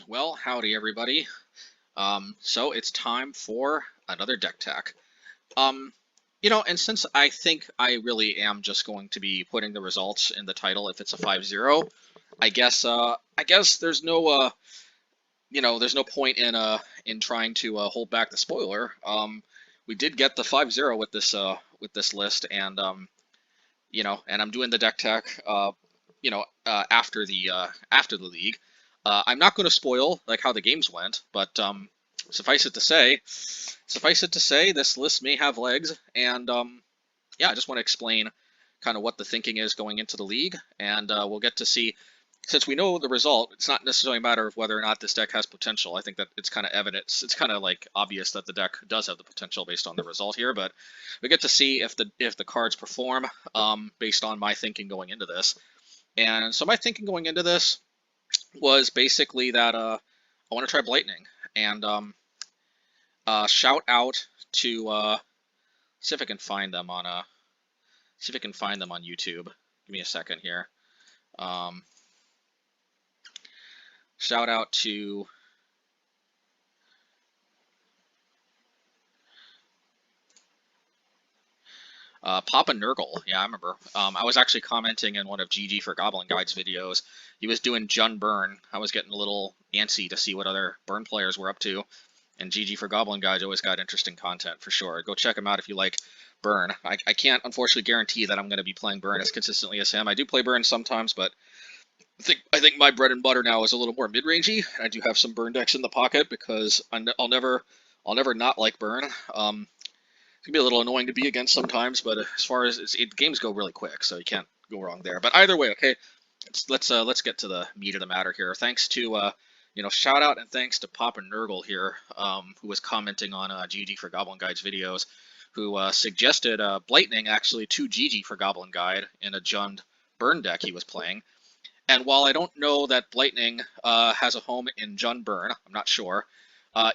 Well, howdy everybody. So it's time for another deck tech. Um, and since I think I really am just going to be putting the results in the title if it's a 5-0, I guess there's no point in trying to hold back the spoiler. We did get the 5-0 with this list, and and I'm doing the deck tech after the league. I'm not going to spoil like how the games went, but suffice it to say, this list may have legs, and yeah, I just want to explain kind of what the thinking is going into the league, and we'll get to see. Since we know the result, it's not necessarily a matter of whether or not this deck has potential. I think that it's kind of evident. It's kind of like obvious that the deck does have the potential based on the result here, but we get to see if the cards perform based on my thinking going into this. And so my thinking going into this was basically that I want to try Blightning, and shout out to see if I can find them on YouTube. Give me a second here. Shout out to Papa Nurgle. Yeah, I remember. I was actually commenting in one of GG for Goblin Guide's videos. He was doing Jund Burn. I was getting a little antsy to see what other burn players were up to. And GG for Goblin Guides always got interesting content for sure. Go check him out if you like Burn. I can't unfortunately guarantee that I'm going to be playing Burn as consistently as him. I do play Burn sometimes, but I think my bread and butter now is a little more mid-rangey. I do have some Burn decks in the pocket because I'll never not like Burn. It can be a little annoying to be against sometimes, but as far as games go really quick, so you can't go wrong there. But either way, okay, let's get to the meat of the matter here. Thanks to shout out and thanks to Papa Nurgle here, who was commenting on GG for Goblin Guide's videos, who suggested Blightning actually to GG for Goblin Guide in a Jund Burn deck he was playing. And while I don't know that Blightning has a home in Jund Burn, I'm not sure.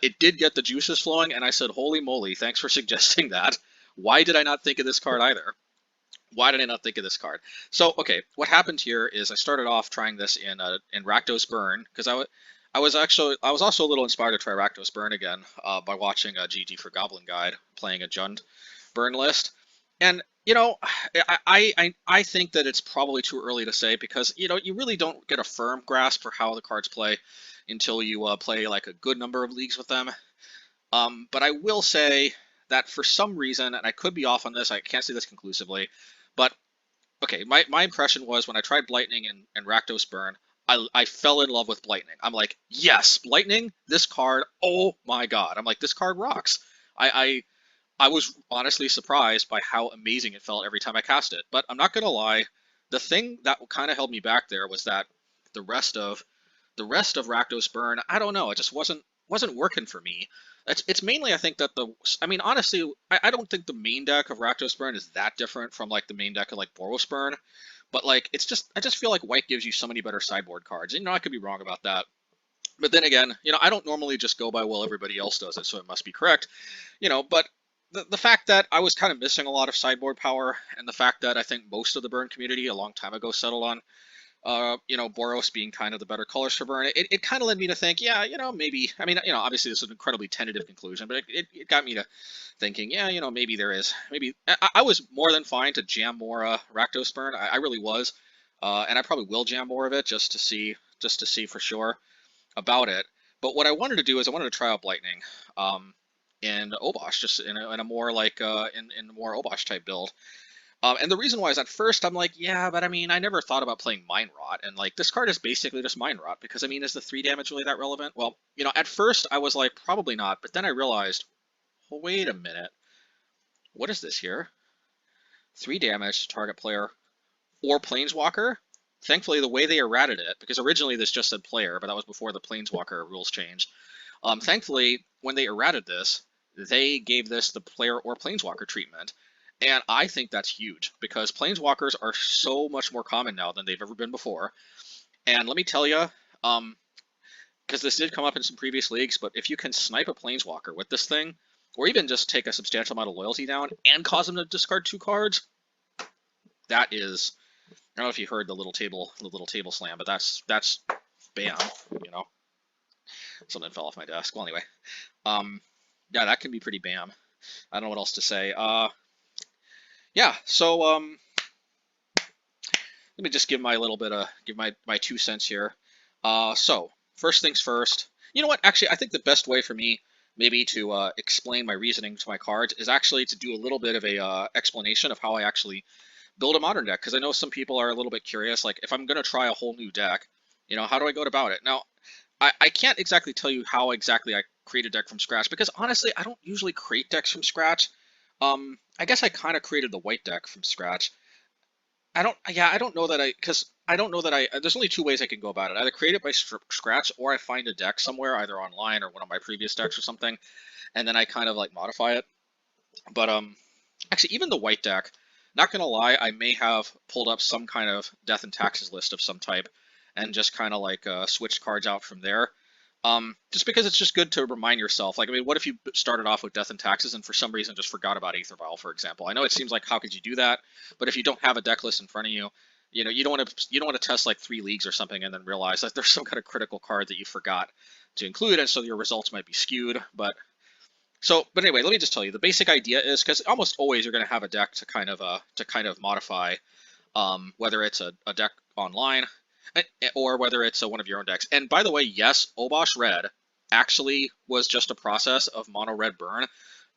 It did get the juices flowing, and I said, holy moly, thanks for suggesting that. Why did I not think of this card either? Why did I not think of this card? So, okay, what happened here is I started off trying this in Rakdos Burn, because I was also a little inspired to try Rakdos Burn again by watching GG for Goblin Guide playing a Jund Burn list. And, I think that it's probably too early to say because, you really don't get a firm grasp for how the cards play until you play like a good number of leagues with them. But I will say that for some reason, and I could be off on this, I can't say this conclusively, but okay, my impression was when I tried Blightning and Rakdos Burn, I fell in love with Blightning. I'm like, yes, Blightning, this card, oh my god. I'm like, this card rocks. I was honestly surprised by how amazing it felt every time I cast it. But I'm not gonna lie, the thing that kind of held me back there was that the rest of Rakdos Burn, I don't know, it just wasn't working for me. It's mainly I think that honestly, I don't think the main deck of Rakdos Burn is that different from like the main deck of like Boros Burn, but like I just feel like white gives you so many better sideboard cards. I could be wrong about that. But then again, I don't normally just go by well everybody else does it, so it must be correct. But the fact that I was kind of missing a lot of sideboard power, and the fact that I think most of the Burn community a long time ago settled on Boros being kind of the better colors for Burn, it kind of led me to think, yeah, maybe, obviously this is an incredibly tentative conclusion, but it got me to thinking, yeah, maybe there is, maybe, I was more than fine to jam more Rakdos Burn, I really was, and I probably will jam more of it just to see for sure about it. But what I wanted to do is I wanted to try out Blightning in Obosh, just in a more like, in a more Obosh type build. And the reason why is at first I'm like, yeah, but I never thought about playing Mind Rot, and like this card is basically just Mind Rot, because is the 3 damage really that relevant? Well, at first I was like, probably not, but then I realized, well, wait a minute, what is this here? 3 damage to target player or Planeswalker? Thankfully, the way they errated it, because originally this just said player, but that was before the Planeswalker rules changed. Thankfully, when they errated this, they gave this the player or Planeswalker treatment. And I think that's huge because Planeswalkers are so much more common now than they've ever been before. And let me tell you, because this did come up in some previous leagues, but if you can snipe a Planeswalker with this thing, or even just take a substantial amount of loyalty down and cause them to discard 2 cards, that is, I don't know if you heard the little table slam, but that's bam, Something fell off my desk. Well, anyway, yeah, that can be pretty bam. I don't know what else to say. Yeah, so let me just give my little bit of give my 2 cents here. So first things first. You know what? Actually, I think the best way for me maybe to explain my reasoning to my cards is actually to do a little bit of a explanation of how I actually build a modern deck, because I know some people are a little bit curious. Like, if I'm going to try a whole new deck, how do I go about it? Now, I can't exactly tell you how exactly I create a deck from scratch, because honestly, I don't usually create decks from scratch. I guess I kind of created the white deck from scratch. I don't know that because I don't know that there's only two ways I can go about it. Either create it by scratch, or I find a deck somewhere, either online or one of my previous decks or something, and then I kind of like modify it. But actually, even the white deck, not gonna lie, I may have pulled up some kind of death and taxes list of some type, and just kind of like switched cards out from there. Just because it's just good to remind yourself. Like, I mean, what if you started off with death and taxes and for some reason just forgot about Aether Vial, for example? I know it seems like, how could you do that? But if you don't have a deck list in front of you, you don't want to test like 3 leagues or something and then realize that there's some kind of critical card that you forgot to include, and so your results might be skewed. But anyway, let me just tell you the basic idea is, because almost always you're going to have a deck to kind of modify, whether it's a deck online or whether it's one of your own decks. And by the way, yes, Obosh Red actually was just a process of mono red burn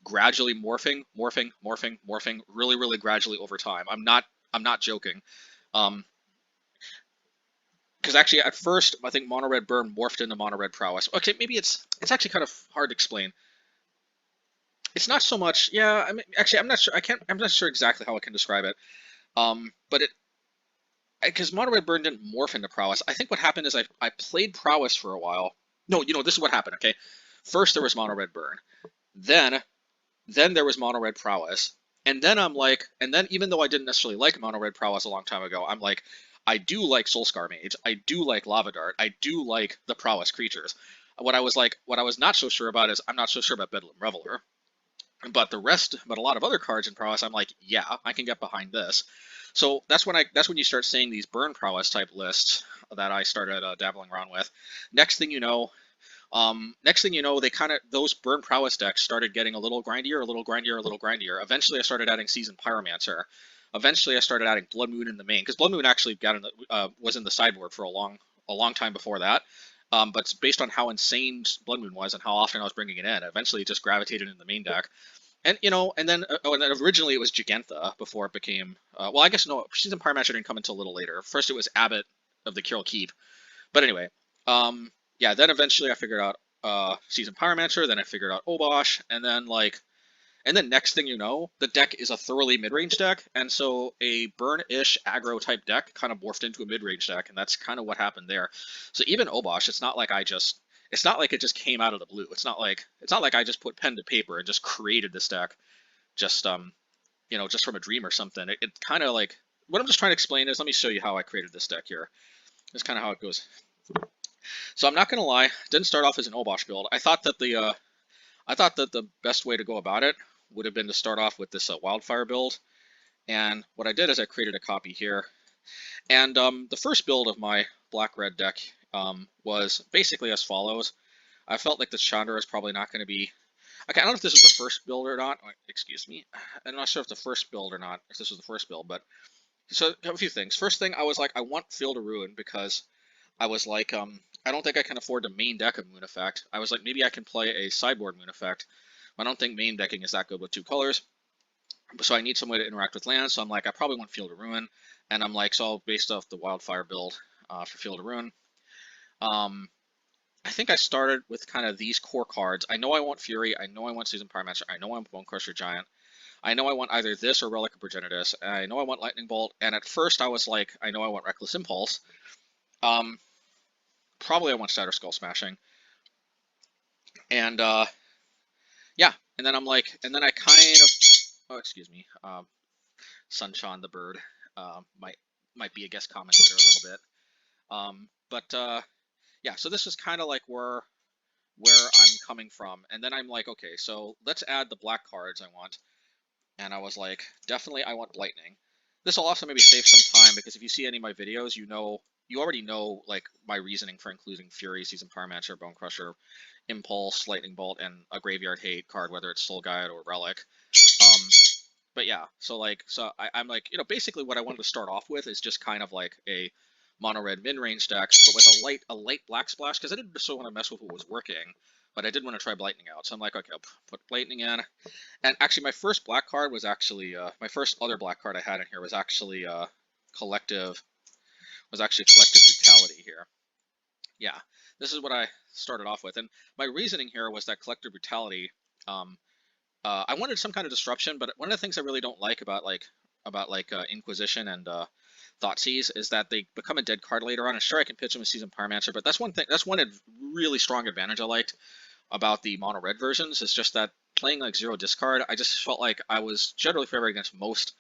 gradually morphing really, really gradually over time. I'm not joking. Because actually at first I think mono red burn morphed into mono red prowess. Okay, maybe it's actually kind of hard to explain. It's not so much, yeah, I mean, actually I'm not sure, I'm not sure exactly how I can describe it. But because Mono Red Burn didn't morph into Prowess. I think what happened is I played Prowess for a while. No, this is what happened, okay? First there was Mono Red Burn. Then there was Mono Red Prowess. And then and then even though I didn't necessarily like Mono Red Prowess a long time ago, I'm like, I do like Soulscar Mage. I do like Lava Dart. I do like the Prowess creatures. What I was not so sure about is, I'm not so sure about Bedlam Reveler. But a lot of other cards in Prowess, I'm like, yeah, I can get behind this. So that's when you start seeing these burn Prowess type lists that I started dabbling around with. Next thing you know, those burn Prowess decks started getting a little grindier, a little grindier, a little grindier. Eventually, I started adding Seasoned Pyromancer. Eventually, I started adding Blood Moon in the main, because Blood Moon actually was in the sideboard for a long time before that. But based on how insane Blood Moon was and how often I was bringing it in, eventually it just gravitated in the main deck. And and then originally it was Gigantha before it became well, I guess no, Seasoned Pyromancer didn't come until a little later. First it was Abbott of the Kyril Keep. But anyway, yeah, then eventually I figured out Seasoned Pyromancer, then I figured out Obosh, and then next thing you know, the deck is a thoroughly mid-range deck, and so a burn-ish aggro type deck kind of morphed into a mid-range deck, and that's kind of what happened there. So even Obosh, it's not like it just came out of the blue. It's not like I just put pen to paper and just created this deck, just just from a dream or something. It kind of like, what I'm just trying to explain is, let me show you how I created this deck here. That's kind of how it goes. So I'm not gonna lie, didn't start off as an Obosh build. I thought that the best way to go about it would have been to start off with this Wildfire build. And what I did is I created a copy here. And the first build of my black-red deck was basically as follows. I felt like the Chandra is probably not going to be... Okay, I don't know if this is the first build or not. Excuse me. I'm not sure if the first build or not, if this was the first build, but... So, a few things. First thing, I was like, I want Field of Ruin, because I was like, I don't think I can afford the main deck of Moon Effect. I was like, maybe I can play a sideboard Moon Effect. I don't think main decking is that good with 2 colors. So I need some way to interact with lands, so I'm like, I probably want Field of Ruin. And I'm like, so based off the Wildfire build for Field of Ruin. I think I started with kind of these core cards. I know I want Fury, I know I want Seasoned Pyromancer, I know I want Bonecrusher Giant. I know I want either this or Relic of Progenitus, and I know I want Lightning Bolt, and at first I was like, I know I want Reckless Impulse. Probably I want Shatter Skull Smashing. And yeah, and then I'm like, and then I kind of, oh, excuse me, Sunshine the bird might be a guest commentator a little bit. Yeah, so this is kind of like where I'm coming from. And then I'm like, okay, so let's add the black cards I want. And I was like, definitely I want Blightning. This will also maybe save some time, because if you see any of my videos, you know you already know like my reasoning for including Fury, Seasoned Pyromancer, Bonecrusher, Impulse, Lightning Bolt, and a Graveyard Hate card, whether it's Soul Guide or Relic. But yeah, so I'm like, basically what I wanted to start off with is just kind of like a mono red mid range deck, but with a light black splash, because I didn't just want to mess with what was working, but I did want to try Blightning out. So I'm like, okay, I'll put Blightning in. And actually, my first black card was actually my first other black card I had in here was actually collective brutality here. Yeah, this is what I started off with, and my reasoning here was that collective brutality. I wanted some kind of disruption, but one of the things I really don't like about Inquisition and Thoughtseize is that they become a dead card later on. And sure, I can pitch them with Seasoned Pyromancer, but that's one thing. That's one really strong advantage I liked about the mono red versions is just that playing like zero discard, I just felt like I was generally favored against most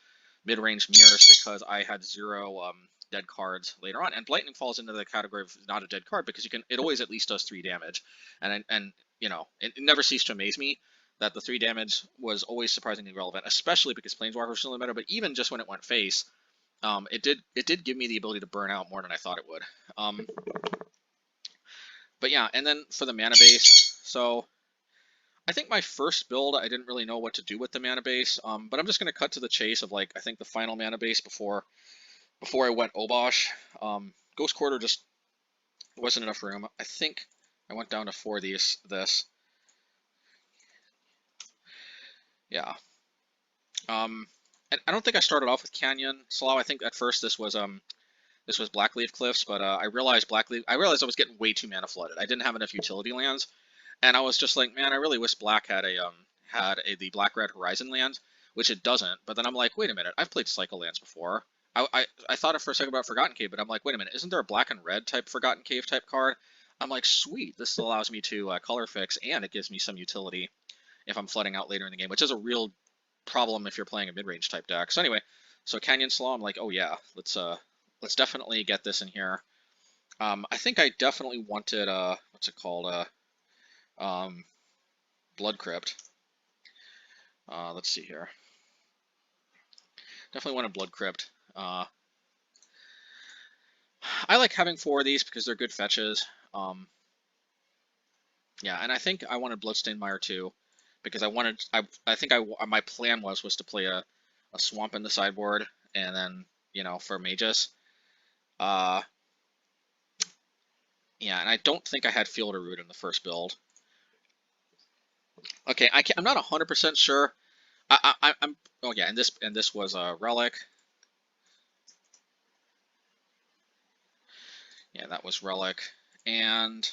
mid-range mirrors because I had zero dead cards later on. And Blightning falls into the category of not a dead card because it always at least does 3 damage, and it never ceased to amaze me that the 3 damage was always surprisingly relevant, especially because Planeswalker was still in the meta. But even just when it went face, it did give me the ability to burn out more than I thought it would. But yeah, and then for the mana base, so I think my first build I didn't really know what to do with the mana base, but I'm just gonna cut to the chase of like I think the final mana base before I went Obosh. Ghost Quarter just wasn't enough room. I think I went down to 4 this. Yeah. And I don't think I started off with Canyon Slough. I think at first this was Blackleaf Cliffs, but I realized I was getting way too mana flooded. I didn't have enough utility lands, and I was just like, man, I really wish Black had the Black Red Horizon land, which it doesn't. But then I'm like, wait a minute, I've played Cycle lands before. I thought for a second about Forgotten Cave, but I'm like, wait a minute, isn't there a Black and Red type Forgotten Cave type card? I'm like, sweet, this allows me to color fix, and it gives me some utility if I'm flooding out later in the game, which is a real problem if you're playing a mid-range type deck. So anyway, so Canyon Slough, I'm like, oh yeah, let's definitely get this in here. I think I definitely wanted what's it called, Blood Crypt. Let's see here. Definitely wanted Blood Crypt. I like having 4 of these because they're good fetches. Yeah, and I think I wanted Bloodstained Mire too, because my plan was to play a swamp in the sideboard, and then for Magus. Yeah, and I don't think I had Fielder Root in the first build. Okay, I'm not 100% sure. I'm oh yeah, and this was a Relic. Yeah, that was Relic, and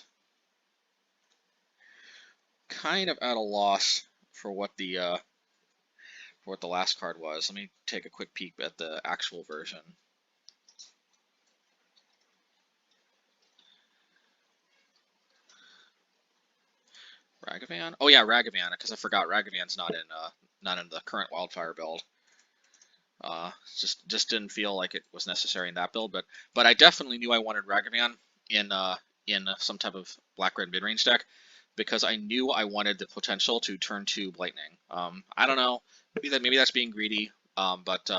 kind of at a loss for what the last card was. Let me take a quick peek at the actual version. Ragavan? Oh yeah, Ragavan, because I forgot Ragavan's not in the current Wildfire build. Just didn't feel like it was necessary in that build, but I definitely knew I wanted Ragavan in some type of black-red mid-range deck because I knew I wanted the potential to turn to Blightning. I don't know, maybe that's being greedy, but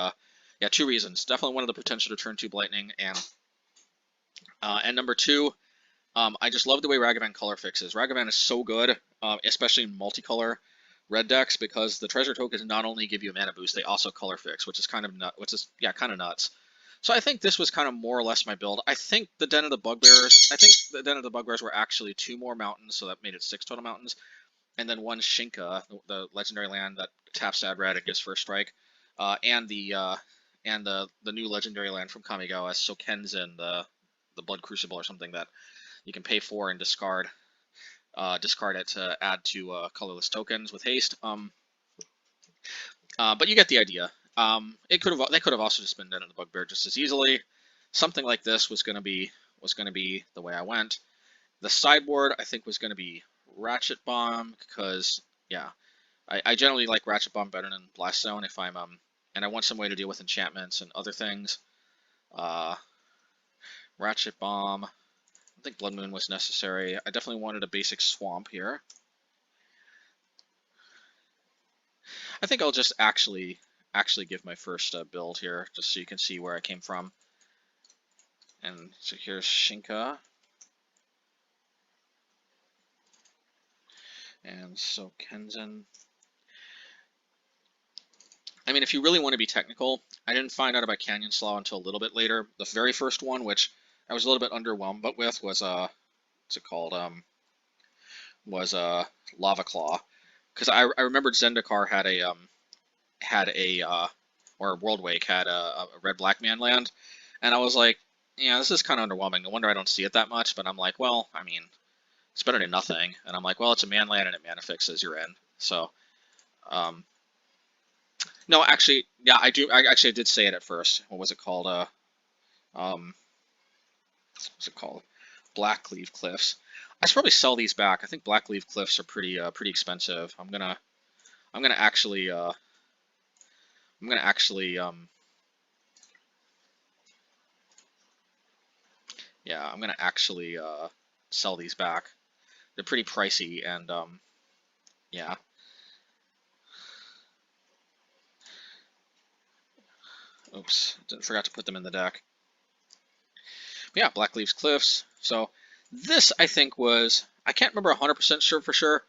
yeah, 2 reasons. Definitely wanted the potential to turn to Blightning, and number 2, I just love the way Ragavan color fixes. Ragavan is so good, especially in multicolor red decks, because the treasure tokens not only give you a mana boost, they also color fix, which is kind of nuts. So I think this was kind of more or less my build. I think the Den of the Bugbears were actually 2 more mountains, so that made it 6 total mountains, and then 1 Shinka, the legendary land that taps Sad Red and gives first strike, and the new legendary land from Kamigawa, Sokenzen, the Blood Crucible or something that you can pay for and discard it to add to colorless tokens with haste. But you get the idea. They could have also just been Den of the Bugbear just as easily. Something like this was going to be the way I went. The sideboard I think was going to be Ratchet Bomb because yeah, I generally like Ratchet Bomb better than Blast Zone if I'm and I want some way to deal with enchantments and other things. Ratchet Bomb. I think Blood Moon was necessary. I definitely wanted a basic swamp here. I think I'll just actually give my first build here, just so you can see where I came from. And so here's Shinka. And so Kenzen. I mean, if you really want to be technical, I didn't find out about Canyon Slough until a little bit later. The very first one, which I was a little bit underwhelmed with, was what's it called? Was Lava Claw, because I remembered Zendikar had a or Worldwake had a red black man land, and I was like, yeah, this is kind of underwhelming. No wonder I don't see it that much. But I'm like, well, I mean, it's better than nothing. And I'm like, well, it's a man land and it mana fixes, you're in. So, no, actually, yeah, I do. I did say it at first. What was it called? What's it called? Blackleaf Cliffs. I should probably sell these back. I think Blackleaf Cliffs are pretty expensive. I'm gonna actually yeah, I'm gonna actually sell these back. They're pretty pricey, and yeah. Oops, forgot to put them in the deck. But yeah, Blackleaf's Cliffs. So this, I think, was, I can't remember 100% sure for sure.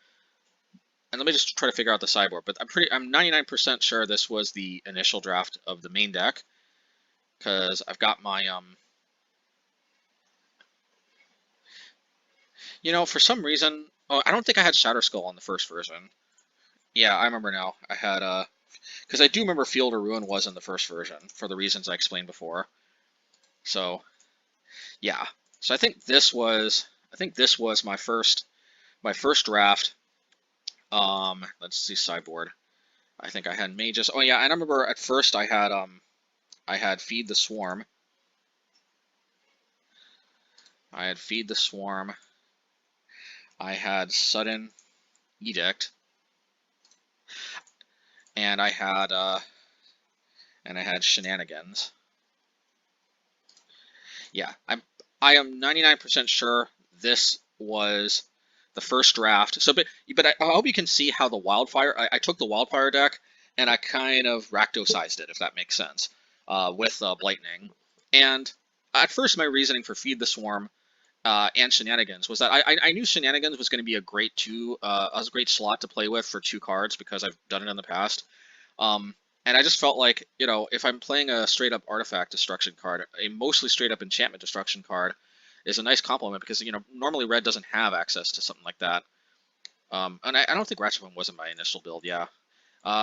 And let me just try to figure out the sideboard, but I'm 99% sure this was the initial draft of the main deck, because I've got my you know, for some reason, oh, I don't think I had Shatter Skull on the first version. Yeah, I remember now. I had because I do remember Field of Ruin was in the first version for the reasons I explained before. So yeah, so I think this was my first draft. Let's see, sideboard. I think I had Magus. Oh yeah, and I remember at first I had Feed the Swarm. I had Feed the Swarm. I had Sudden Edict. And I had Shenanigans. Yeah, I am 99% sure this was the first draft. So, but I hope you can see how the Wildfire. I took the Wildfire deck and I kind of Rakdos-sized it, if that makes sense, with Blightning. And at first, my reasoning for Feed the Swarm and Shenanigans was that I knew Shenanigans was going to be a great great slot to play with for 2 cards because I've done it in the past. And I just felt like, you know, if I'm playing a straight up artifact destruction card, a mostly straight up enchantment destruction card is a nice complement because, you know, normally red doesn't have access to something like that. And I don't think Ragavan was in my initial build, yeah.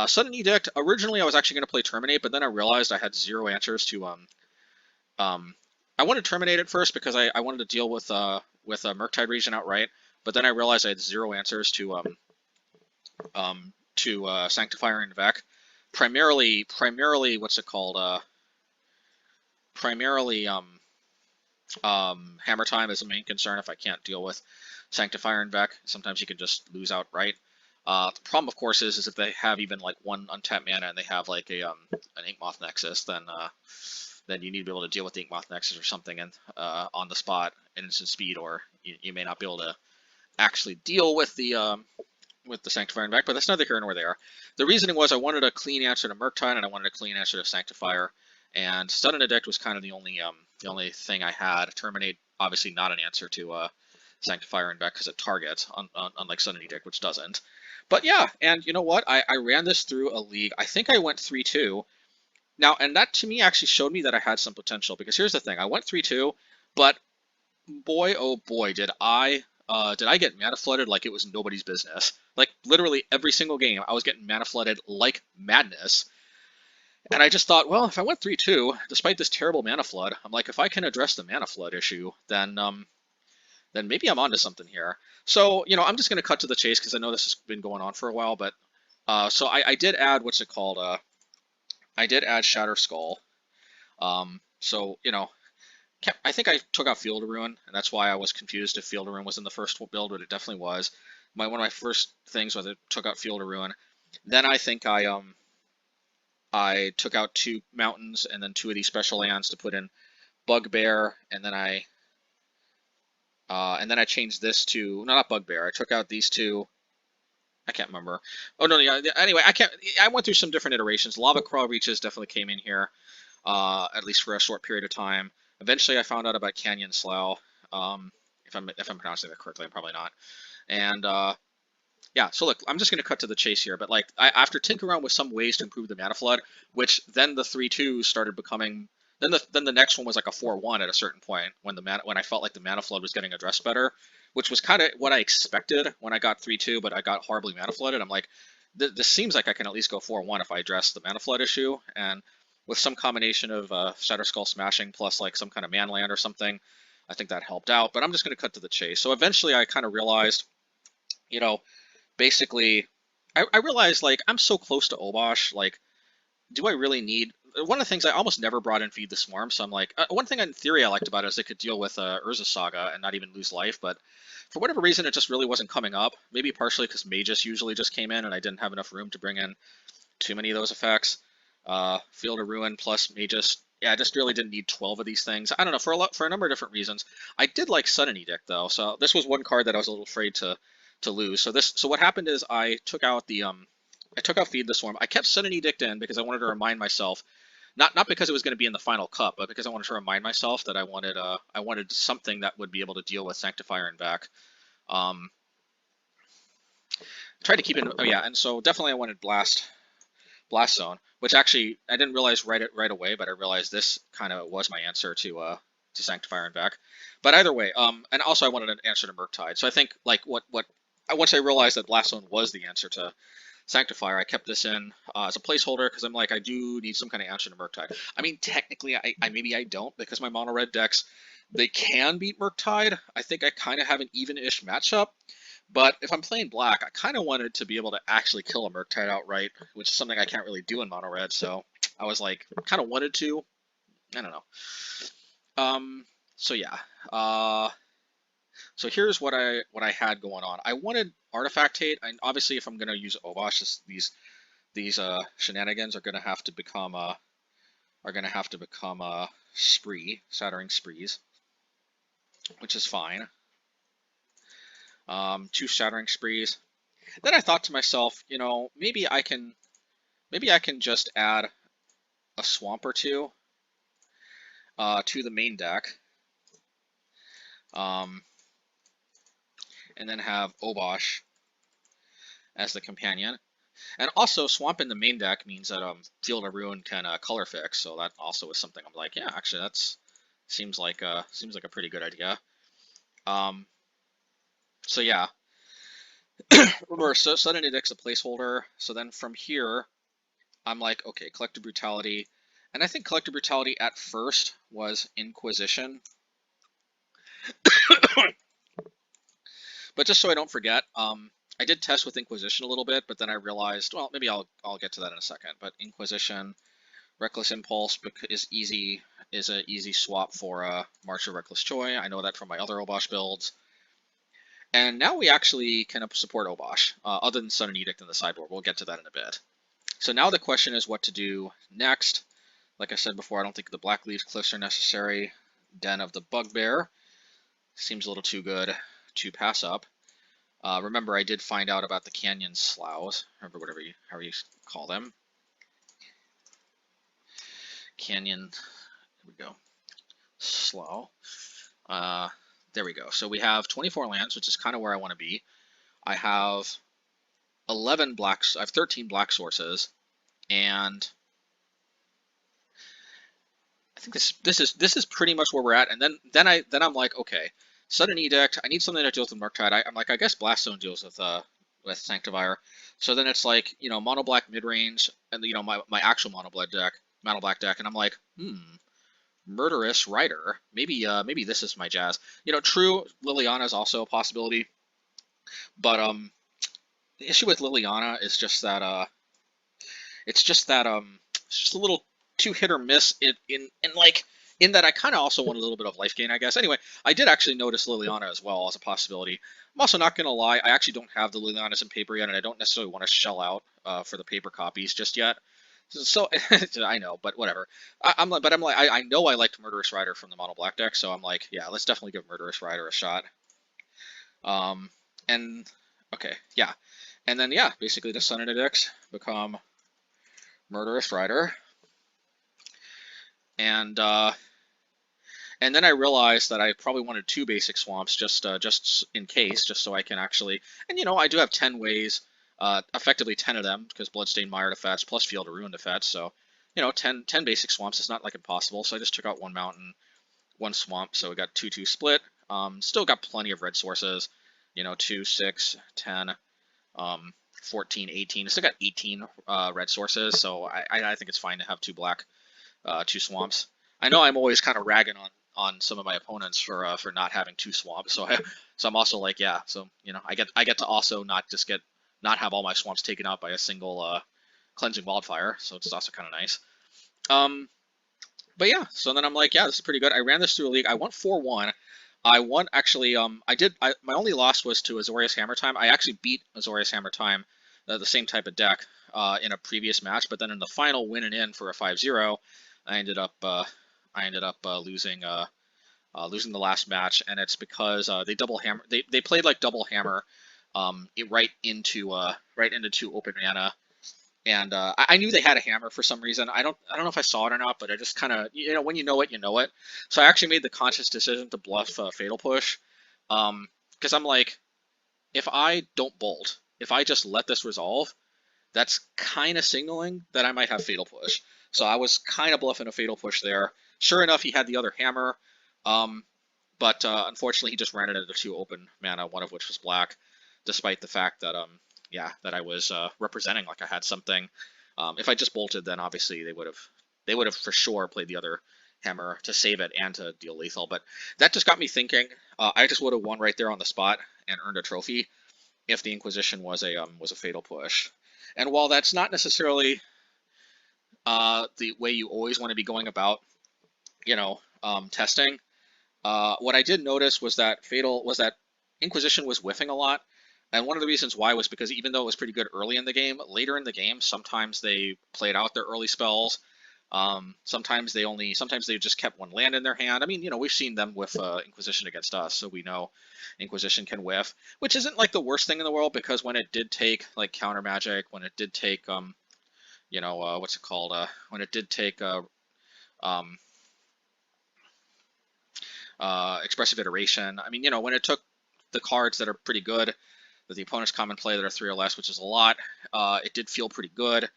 Sudden Edict, originally I was actually going to play Terminate, but then I realized I had 0 answers to, I wanted to Terminate at first because I wanted to deal with a Murktide region outright, but then I realized I had 0 answers to Sanctifier and Vec. Primarily, what's it called? Primarily, Hammer Time is the main concern if I can't deal with Sanctifier and Vec. Sometimes you can just lose outright. The problem, of course, is if they have even like 1 untapped mana and they have like an Inkmoth Nexus, then you need to be able to deal with the Inkmoth Nexus or something and on the spot in instant speed, or you may not be able to actually deal with the Sanctifier and Vec, but that's neither here nor there. The reasoning was I wanted a clean answer to Murktide and I wanted a clean answer to Sanctifier, and Sudden Edict was kind of the only thing I had. Terminate, obviously not an answer to Sanctifier and Vec because it targets, unlike Sudden Edict, which doesn't. But yeah, and you know what? I ran this through a league. I think I went 3-2. Now, and that to me actually showed me that I had some potential, because here's the thing. I went 3-2, but boy, oh boy, did I get mana flooded like it was nobody's business. Like, literally every single game, I was getting mana flooded like madness. And I just thought, well, if I went 3-2, despite this terrible mana flood, I'm like, if I can address the mana flood issue, then maybe I'm onto something here. So, you know, I'm just going to cut to the chase because I know this has been going on for a while, but so I did add, what's it called? I did add Shatter Skull. So, you know, I think I took out Field of Ruin, and that's why I was confused if Field of Ruin was in the first build, but it definitely was. One of my first things was I took out Field of Ruin. Then I think I took out 2 mountains and then 2 of these special lands to put in Bugbear, and then I changed this to not Bugbear. I took out these 2. I can't remember. Oh no, yeah. Anyway, I went through some different iterations. Lava Crawl Reaches definitely came in here, at least for a short period of time. Eventually, I found out about Canyon Slough. If I'm pronouncing that correctly, I'm probably not. And yeah, so look, I'm just going to cut to the chase here, but like after tinkering around with some ways to improve the mana flood, which then the 3/2 started becoming, then the next one was like a 4/1 at a certain point when when I felt like the mana flood was getting addressed better, which was kind of what I expected when I got 3/2, but I got horribly mana flooded. I'm like, this seems like I can at least go 4/1 if I address the mana flood issue, and with some combination of Shatter Skull Smashing plus like some kind of manland or something, I think that helped out. But I'm just going to cut to the chase. So eventually, I kind of realized, you know, basically, I realized, like, I'm so close to Obosh, like, do I really need... One of the things, I almost never brought in Feed the Swarm, so I'm like... one thing in theory I liked about it is it could deal with Urza Saga and not even lose life, but for whatever reason, it just really wasn't coming up. Maybe partially because Magus usually just came in, and I didn't have enough room to bring in too many of those effects. Field of Ruin plus Magus... Yeah, I just really didn't need 12 of these things. I don't know, for a number of different reasons. I did like Sudden Edict, though, so this was one card that I was a little afraid to lose. So what happened is I took out Feed the Swarm. I kept Sudden Edict in because I wanted to remind myself, not because it was going to be in the final cup, but because I wanted to remind myself that I wanted something that would be able to deal with Sanctifier and back. Tried to keep it. Oh yeah, and so definitely I wanted Blast Zone, which actually I didn't realize right away, but I realized this kind of was my answer to Sanctifier and back. But either way, and also I wanted an answer to Murktide. So I think like once I realized that Blast Zone was the answer to Sanctifier, I kept this in as a placeholder because I'm like, I do need some kind of answer to Murktide. I mean, technically, maybe I don't because my mono red decks, they can beat Murktide. I think I kind of have an even-ish matchup. But if I'm playing black, I kind of wanted to be able to actually kill a Murktide outright, which is something I can't really do in mono red. So I was like, kind of wanted to. I don't know. So yeah. So here's what I had going on. I wanted Artifact Hate, and obviously if I'm gonna use Obosh, these shenanigans are gonna have to become spree, Shattering Sprees, which is fine. 2 Shattering Sprees. Then I thought to myself, you know, maybe I can just add a swamp or two to the main deck. And then have Obosh as the companion. And also, Swamp in the main deck means that Field of Ruin can color fix, so that also is something I'm like, yeah, actually, that's seems like a pretty good idea. So yeah. Remember, so Sudden Edict's a placeholder, so then from here, I'm like, okay, Collective Brutality, and I think Collective Brutality at first was Inquisition. But just so I don't forget, I did test with Inquisition a little bit, but then I realized, well, maybe I'll get to that in a second. But Inquisition, Reckless Impulse is an easy swap for March of Reckless Joy. I know that from my other Obosh builds. And now we actually can support Obosh, other than Sudden Edict in the sideboard. We'll get to that in a bit. So now the question is what to do next. Like I said before, I don't think the Black Leaf Cliffs are necessary. Den of the Bugbear seems a little too good to pass up. Remember, I did find out about the Canyon Sloughs, remember however you call them. Canyon, here we go, Slough. There we go. So we have 24 lands, which is kind of where I want to be. I have 11 blacks. I have 13 black sources, and I think this is pretty much where we're at. And then I'm like, okay, Sudden Edict. I need something that deals with Murktide. I'm like, I guess Blast Zone deals with Sanctifier. So then it's like, you know, mono black midrange, and you know my actual mono black deck, and I'm like, Murderous Rider. Maybe this is my jazz. You know, true, Liliana is also a possibility, but the issue with Liliana is just that it's just a little too hit or miss in that I kind of also want a little bit of life gain, I guess. Anyway, I did actually notice Liliana as well as a possibility. I'm also not going to lie, I actually don't have the Lilianas in paper yet, and I don't necessarily want to shell out for the paper copies just yet. So I know, but whatever. I know I liked Murderous Rider from the mono black deck, so I'm like, yeah, let's definitely give Murderous Rider a shot. And okay, yeah, and then yeah, basically the Sudden Edicts become Murderous Rider, and And then I realized that I probably wanted 2 basic swamps just in case, just so I can actually. And I do have 10 ways, effectively 10 of them, because Bloodstained Mire to fetch plus Field of Ruin to fetch. So 10 basic swamps is not like impossible. So I just took out 1 mountain, 1 swamp. So we got 2/2 split. Still got plenty of red sources. 2, 6, 10, 14, 18. Still got 18 red sources. So I think it's fine to have 2 black, 2 swamps. I know I'm always kind of ragging on some of my opponents for not having 2 swamps, so I'm also like, yeah, so I get to also not have all my swamps taken out by a single cleansing wildfire, so it's also kind of nice. But yeah, so then I'm like, yeah, this is pretty good. I ran this through a league. I won 4-1. I won actually. My only loss was to Azorius Hammer Time. I actually beat Azorius Hammer Time, the same type of deck, in a previous match. But then in the final winning in for a 5-0, I ended up losing the last match, and it's because they double hammer. They played like double hammer, right into 2 open mana. And I knew they had a hammer for some reason. I don't know if I saw it or not, but I just kind of, when you know it, you know it. So I actually made the conscious decision to bluff Fatal Push, because I'm like, if I don't bolt, if I just let this resolve, that's kind of signaling that I might have Fatal Push. So I was kind of bluffing a Fatal Push there. Sure enough, he had the other hammer, but unfortunately he just ran it into 2 open mana, one of which was black, despite the fact that that I was representing like I had something. If I just bolted, then obviously they would have for sure played the other hammer to save it and to deal lethal. But that just got me thinking. I just would have won right there on the spot and earned a trophy if the Inquisition was a Fatal Push. And while that's not necessarily the way you always want to be going about, testing, what I did notice was that Inquisition was whiffing a lot. And one of the reasons why was because even though it was pretty good early in the game, later in the game, sometimes they played out their early spells. Sometimes they just kept 1 land in their hand. I mean, we've seen them with Inquisition against us, so we know Inquisition can whiff, which isn't like the worst thing in the world, because when it did take like counter magic, when it did take what's it called? When it did take expressive iteration. I mean, when it took the cards that are pretty good, that the opponent's common play that are 3 or less, which is a lot, it did feel pretty good.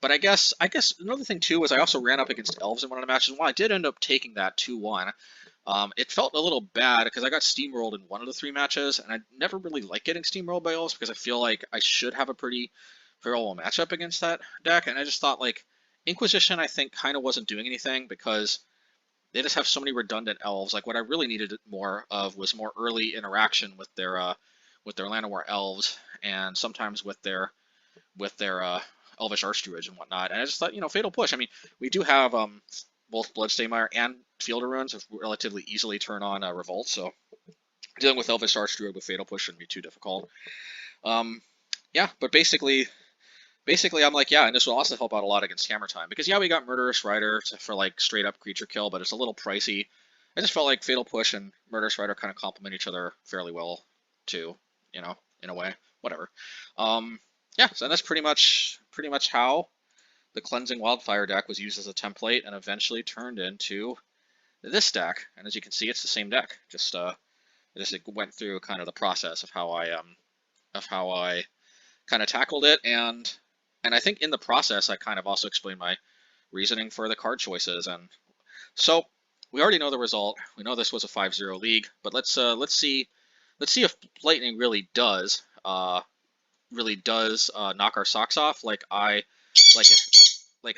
But I guess another thing too was I also ran up against elves in one of the matches. While I did end up taking that 2-1, it felt a little bad because I got steamrolled in one of the 3 matches, and I never really like getting steamrolled by elves because I feel like I should have a pretty favorable matchup against that deck. And I just thought like Inquisition, I think, kind of wasn't doing anything because they just have so many redundant elves. Like what I really needed more of was more early interaction with their Llanowar elves, and sometimes with their Elvish Archdruids and whatnot. And I just thought, Fatal Push. I mean, we do have both Bloodstained Mire and Field of Ruins relatively easily turn on Revolt, so dealing with Elvish Archdruid with Fatal Push shouldn't be too difficult. Yeah, but basically I'm like, yeah, and this will also help out a lot against Hammer Time, because yeah, we got Murderous Rider for like straight up creature kill, but it's a little pricey. I just felt like Fatal Push and Murderous Rider kind of complement each other fairly well too, in a way. Whatever. Yeah, so that's pretty much how the Cleansing Wildfire deck was used as a template and eventually turned into this deck. And as you can see, it's the same deck. Just it went through kind of the process of how I kind of tackled it, and I think in the process I kind of also explained my reasoning for the card choices. And so we already know the result. We know this was a 5-0 league, but let's see if Blightning really does knock our socks off like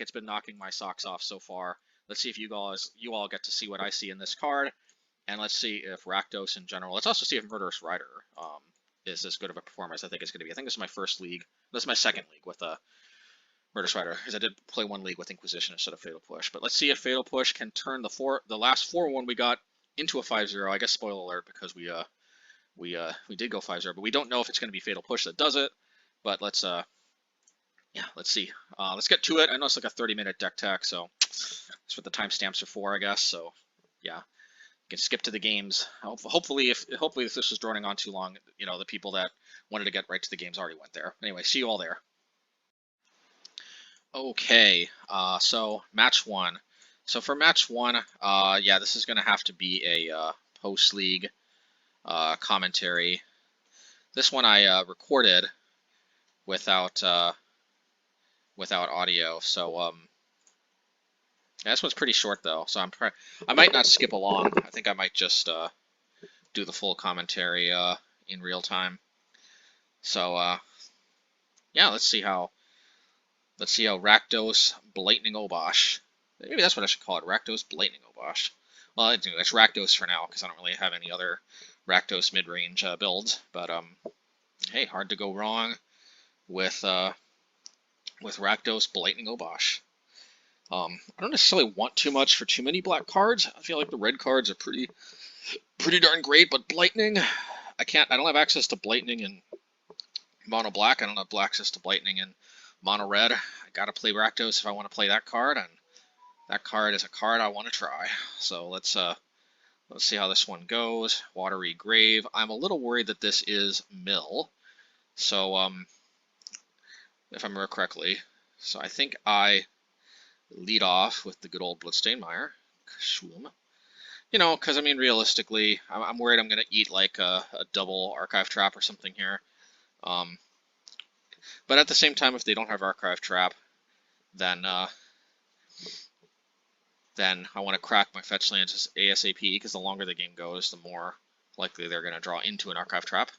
it's been knocking my socks off so far. Let's see if you all get to see what I see in this card, and let's see if Rakdos in general. Let's also see if Murderous Rider is as good of a performer as I think it's going to be. I think this is my first league. This is my second league with Murderous Rider, because I did play 1 league with Inquisition instead of Fatal Push. But let's see if Fatal Push can turn the last 4-1 we got into a 5-0. I guess spoiler alert, because we did go 5-0, but we don't know if it's going to be Fatal Push that does it. But let's see. Let's get to it. I know it's like a 30-minute deck tech, so that's what the timestamps are for, I guess. So yeah, you can skip to the games. Hopefully, if this was droning on too long, the people that wanted to get right to the games already went there. Anyway, see you all there. Okay, so match 1. So for match 1, yeah, this is going to have to be a post-league commentary. This one I recorded without without audio, so yeah, this one's pretty short though. So I might not skip along. I think I might just do the full commentary in real time. So yeah, let's see how Rakdos Blightning Obosh. Maybe that's what I should call it, Rakdos Blightning Obosh. Well, it's Rakdos for now because I don't really have any other Rakdos mid-range builds. But hey, hard to go wrong with Rakdos Blightning Obosh. I don't necessarily want too much for too many black cards. I feel like the red cards are pretty darn great, but Blightning, I don't have access to Blightning in mono black. I don't have access to Blightning in mono red. I gotta play Rakdos if I want to play that card, and that card is a card I want to try. So let's see how this one goes. Watery Grave. I'm a little worried that this is mill. So if I remember correctly, so I think I lead off with the good old Bloodstained Mire. You know, because I mean, realistically, I'm worried I'm gonna eat like a double Archive Trap or something here. But at the same time, if they don't have Archive Trap, then I want to crack my fetch lands ASAP, because the longer the game goes, the more likely they're going to draw into an Archive Trap.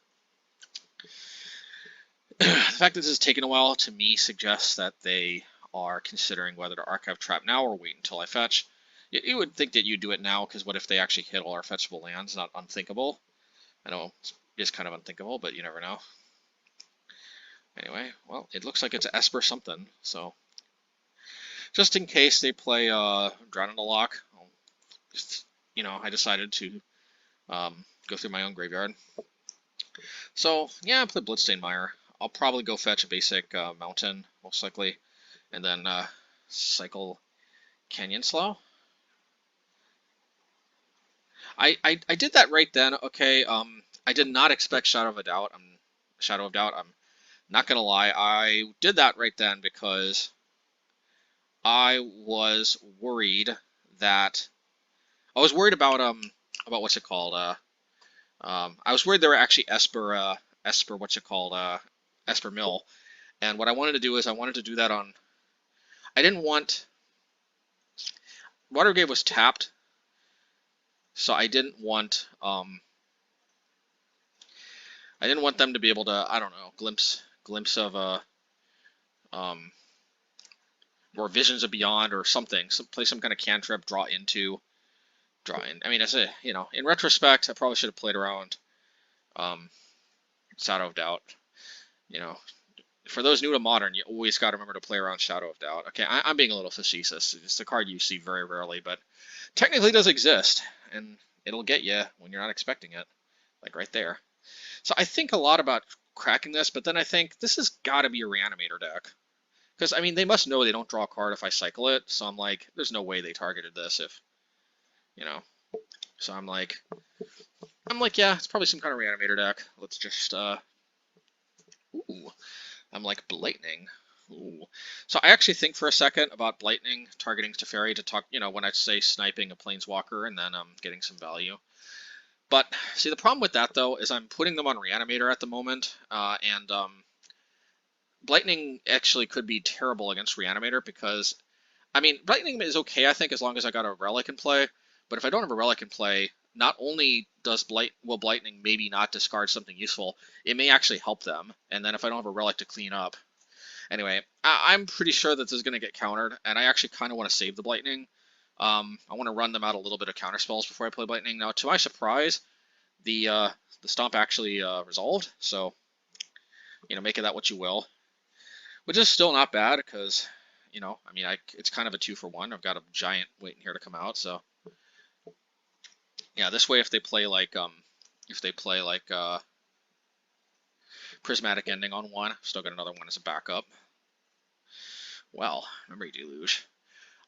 The fact that this is taking a while, to me, suggests that they are considering whether to Archive Trap now or wait until I fetch. You would think that you do it now, because what if they actually hit all our fetchable lands? Not unthinkable. I know it's kind of unthinkable, but you never know. Anyway, well, it looks like it's Esper something, so just in case they play Drown in the Loch, you know, I decided to go through my own graveyard. So yeah, I play Bloodstained Mire. I'll probably go fetch a basic mountain, most likely, and then cycle Canyon Slough. I did that right then. Okay, I did not expect Shadow of Doubt. I'm not gonna lie. I did that right then because I was worried about what's it called. I was worried there were actually Esper Esper Mill, and what I wanted to do is I wanted to do that on. I didn't want Watergate was tapped, so I didn't want them to be able to, I don't know, glimpse of or Visions of Beyond or something. Play some kind of cantrip, draw in. I mean, in retrospect, I probably should have played around Shadow of Doubt. You know, for those new to Modern, you always got to remember to play around Shadow of Doubt. Okay, I'm being a little facetious. It's a card you see very rarely, but technically does exist, and it'll get you when you're not expecting it, like right there. So I think a lot about cracking this, but then I think this has got to be a Reanimator deck. Because, I mean, they must know they don't draw a card if I cycle it, so I'm like, there's no way they targeted this if, you know. So I'm like, yeah, it's probably some kind of Reanimator deck. Let's just, ooh, I'm like, Blightning. Ooh. So I actually think for a second about Blightning targeting Teferi to talk, you know, when I say sniping a Planeswalker and then getting some value. But, see, the problem with that, though, is I'm putting them on Reanimator at the moment, and Blightning actually could be terrible against Reanimator because, I mean, Blightning is okay, I think, as long as I got a Relic in play, but if I don't have a Relic in play, not only will Blightning maybe not discard something useful, it may actually help them, and then if I don't have a Relic to clean up. Anyway, I'm pretty sure that this is going to get countered, and I actually kind of want to save the Blightning. I want to run them out a little bit of counter spells before I play Blightning. Now, to my surprise, the Stomp actually resolved, so, you know, make of that what you will. Which is still not bad, because, you know, I mean, it's kind of a 2-for-1. I've got a Giant waiting here to come out, so. Yeah, this way if they play like, Prismatic Ending on one, still got another one as a backup. Well, Memory Deluge.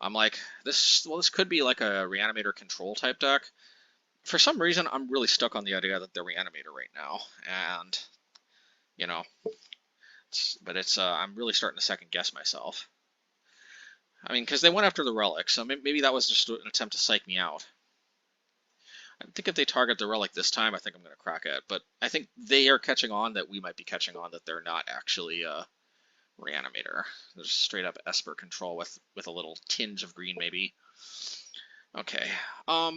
I'm like, this could be like a Reanimator control type deck. For some reason, I'm really stuck on the idea that they're Reanimator right now, and, you know, but I'm really starting to second guess myself. I mean, because they went after the Relic, so maybe that was just an attempt to psych me out. I think if they target the Relic this time, I think I'm going to crack it. But I think they are catching on that we might be catching on that they're not actually Reanimator. There's straight up Esper control with a little tinge of green, maybe. Okay. I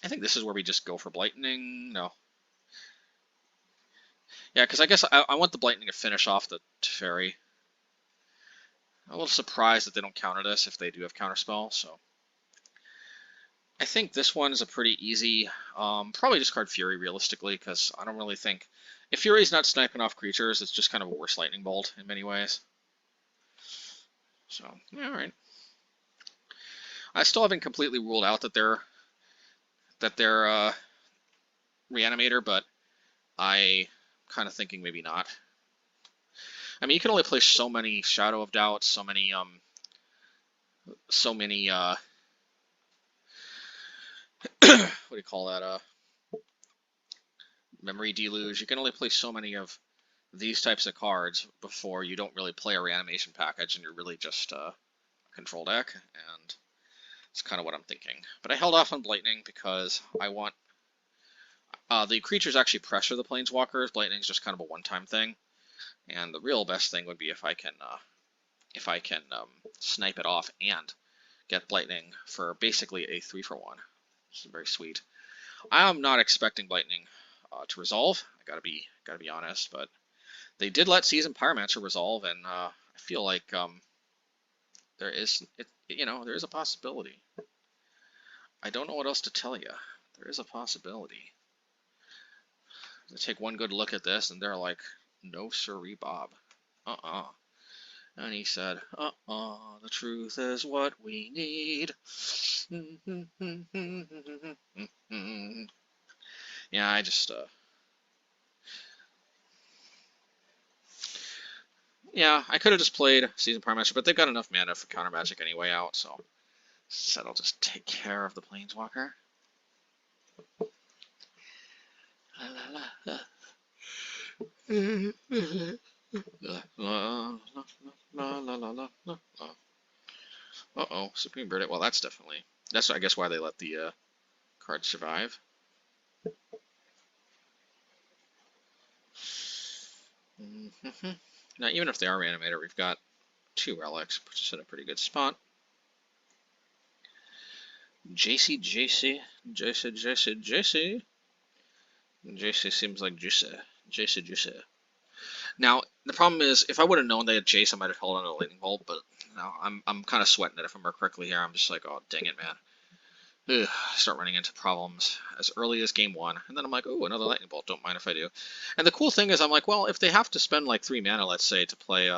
think this is where we just go for Blightning. No. Yeah, because I guess I want the Blightning to finish off the Teferi. I'm a little surprised that they don't counter this if they do have Counterspell, so. I think this one is a pretty easy, probably discard Fury realistically, because I don't really think, if Fury's not sniping off creatures, it's just kind of a worse Lightning Bolt in many ways. So, yeah, alright. I still haven't completely ruled out that they're Reanimator, but I kind of thinking maybe not. I mean, you can only play so many Shadow of Doubt, so many what do you call that? Memory Deluge. You can only play so many of these types of cards before you don't really play a reanimation package and you're really just a control deck, and it's kind of what I'm thinking. But I held off on Blightning because I want the creatures actually pressure the Planeswalkers. Blightning is just kind of a one-time thing, and the real best thing would be if I can snipe it off and get Blightning for basically a 3-for-1. Which is very sweet. I am not expecting Blightning to resolve. I gotta be honest, but they did let Seasoned Pyromancer resolve, and I feel like there is a possibility. I don't know what else to tell you. There is a possibility. They take one good look at this, and they're like, "No siree, Bob. And he said, the truth is what we need." Yeah, I just, yeah, I could have just played Seasoned Pyromancer, but they've got enough mana for counter magic anyway out, so instead I'll just take care of the Planeswalker. Uh-oh, Supreme Verdict. Well, that's I guess why they let the card survive. Now, even if they are Reanimator, we've got 2 relics, puts us in a pretty good spot. JC seems like JC. Now, the problem is, if I would have known they had Jace, I might have held on to the Lightning Bolt, but no, I'm kind of sweating it if I remember correctly here. I'm just like, oh, dang it, man. Ugh, start running into problems as early as game 1, and then I'm like, oh, another Lightning Bolt, don't mind if I do. And the cool thing is, I'm like, well, if they have to spend like 3 mana, let's say, to play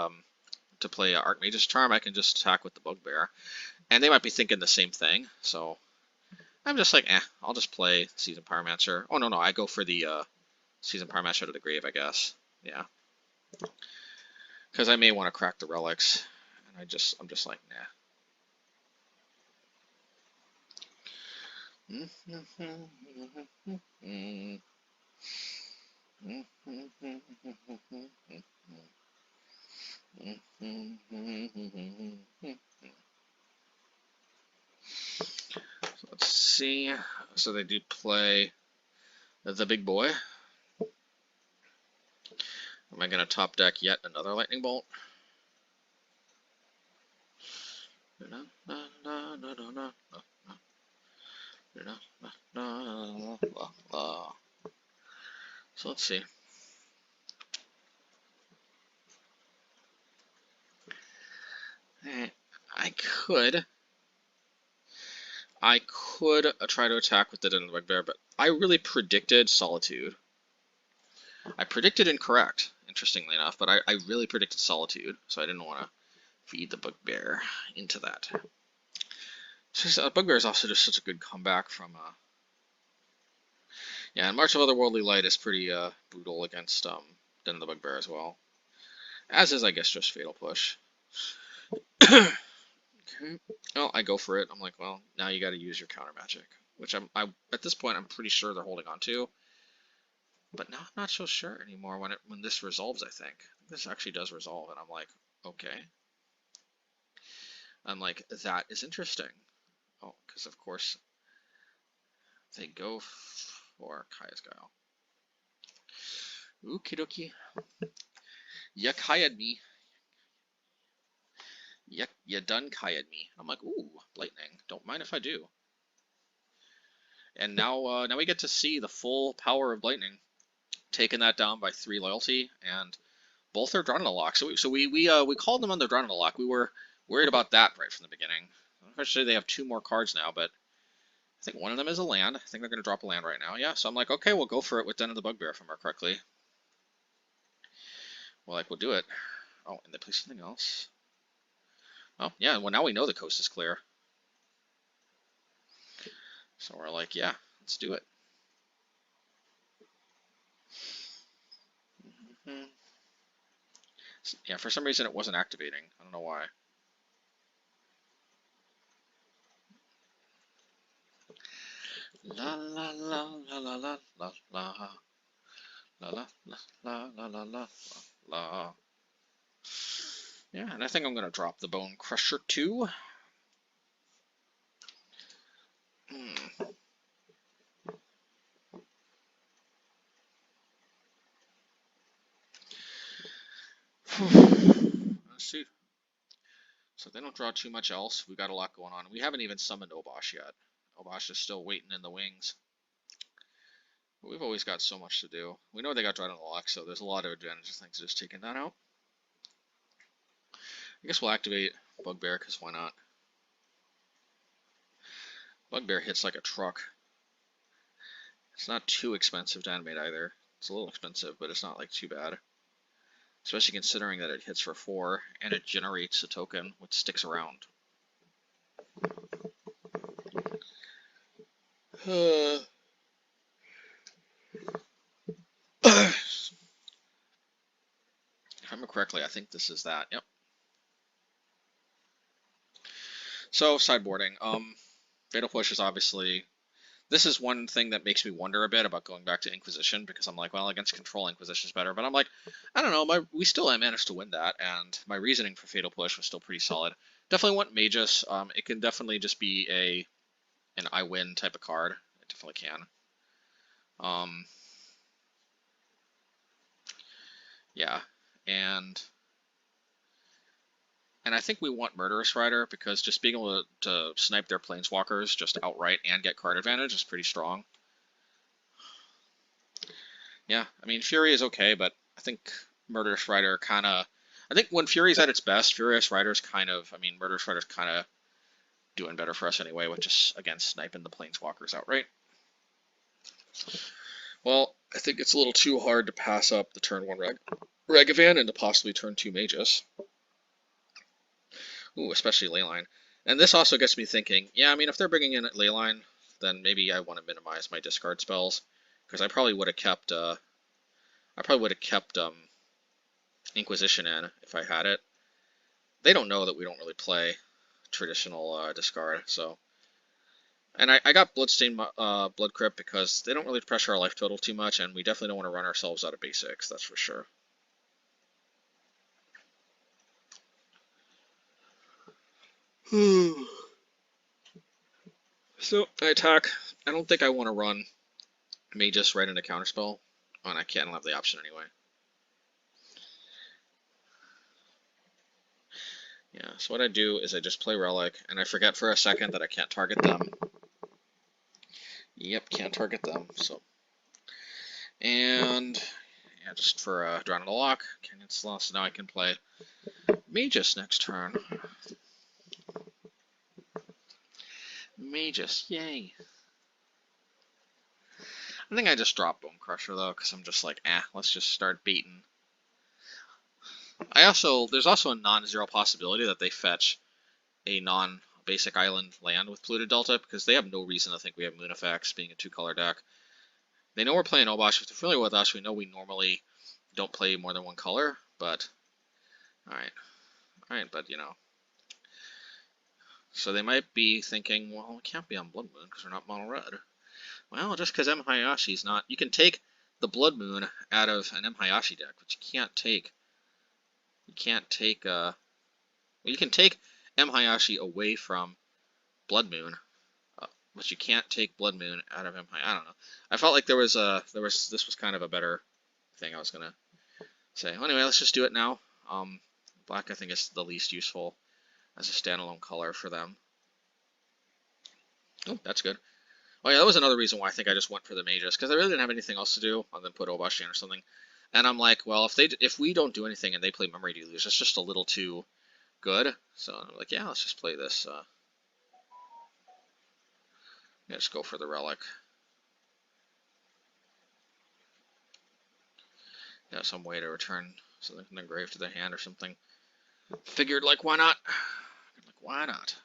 Archmage's Charm, I can just attack with the Bugbear. And they might be thinking the same thing, so I'm just like, I'll just play Seasoned Pyromancer. Oh, no, I go for the Seasoned Pyromancer to the grave, I guess. Yeah. Because I may want to crack the relics, and I'm just like, nah. So let's see. So they do play the big boy. Am I going to top deck yet another Lightning Bolt? So let's see. I could try to attack with the Den of the Bugbear, but I really predicted Solitude. I predicted incorrect, interestingly enough, but I really predicted Solitude, so I didn't want to feed the Bugbear into that. Bugbear is also just such a good comeback from yeah, and March of Otherworldly Light is pretty brutal against Den of the Bugbear as well. As is, I guess, just Fatal Push. Okay. Well, I go for it. I'm like, well, now you got to use your counter magic, which I at this point I'm pretty sure they're holding on to, but now I'm not so sure anymore when this resolves. I think this actually does resolve, and I'm like, okay. I'm like, that is interesting. Oh, because of course they go for Kaya's Guile. Okie dokie. You Kaya'd me. You done Kaya'd me. I'm like, ooh, Blightning. Don't mind if I do. And now, now we get to see the full power of Blightning, taking that down by 3 loyalty, and both are drawn in a lock. So we called them on the drawn in a lock. We were worried about that right from the beginning. Unfortunately, they have 2 more cards now, but I think one of them is a land. I think they're going to drop a land right now. Yeah, so I'm like, okay, we'll go for it with Den of the Bugbear, if I remember correctly. Well, like, we'll do it. Oh, and they play something else. Oh, yeah, well, now we know the coast is clear. So we're like, yeah, let's do it. Mm-hmm. Yeah, for some reason it wasn't activating. I don't know why. La la la la la la la la la la la la la la la. Yeah, and I think I'm gonna drop the Bonecrusher too. Let's see. So if they don't draw too much else, we got a lot going on. We haven't even summoned Obosh yet. Obosh is still waiting in the wings. But we've always got so much to do. We know they got drawn in the lock, so there's a lot of advantages. Things just taking that out. I guess we'll activate Bugbear, because why not? Bugbear hits like a truck. It's not too expensive to animate either. It's a little expensive, but it's not like too bad. Especially considering that it hits for 4 and it generates a token which sticks around. If I remember correctly, I think this is that. Yep. So sideboarding. Fatal Push is obviously. This is one thing that makes me wonder a bit about going back to Inquisition, because I'm like, well, against Control, Inquisition is better. But I'm like, I don't know. We still managed to win that, and my reasoning for Fatal Push was still pretty solid. Definitely want Magus. It can definitely just be an I win type of card. It definitely can. Yeah, and I think we want Murderous Rider, because just being able to snipe their Planeswalkers just outright and get card advantage is pretty strong. Yeah, I mean, Fury is okay, but I think Murderous Rider kind of... I think when Fury's at its best, Furious Rider's kind of... I mean, Murderous Rider's kind of doing better for us anyway, with just, again, sniping the Planeswalkers outright. Well, I think it's a little too hard to pass up the turn 1 Ragavan and to possibly turn 2 Magus. Ooh, especially Leyline. And this also gets me thinking, yeah, I mean, if they're bringing in Leyline, then maybe I want to minimize my discard spells, because I probably would have kept, Inquisition in if I had it. They don't know that we don't really play traditional discard, so. And I got Bloodstained Blood Crypt because they don't really pressure our life total too much, and we definitely don't want to run ourselves out of basics, that's for sure. So, I attack. I don't think I want to run Magus right into Counterspell. Oh, and I can't have the option anyway. Yeah, so what I do is I just play Relic, and I forget for a second that I can't target them. Yep, can't target them, so. And, yeah, just for drawing a lock, Canyon Slough, so now I can play Magus next turn. Magus, yay. I think I just dropped Bonecrusher, though, because I'm just like, let's just start baiting. There's also a non-zero possibility that they fetch a non-basic island land with Polluted Delta, because they have no reason to think we have Moon Effects, being a 2-color deck. They know we're playing Obosh. If they're familiar with us, we know we normally don't play more than 1 color, but... Alright, but, you know. So they might be thinking, well, it can't be on Blood Moon, because we're not mono red. Well, just because MHayashi's not... You can take the Blood Moon out of an MHayashi deck, but you can't take... You can take MHayashi away from Blood Moon, but you can't take Blood Moon out of MHayashi. I don't know. I felt like this was kind of a better thing I was gonna say. Well, anyway, let's just do it now. Black I think is the least useful as a standalone color for them. Oh, that's good. Oh yeah, that was another reason why I think I just went for the Magus, because I really didn't have anything else to do other than put Obosh in or something. And I'm like, well, if we don't do anything and they play Memory Deluge, it's just a little too good. So I'm like, yeah, let's just play this. Yeah, just go for the Relic. Yeah, some way to return something from the grave to their hand or something. Figured, like, why not? Like, why not?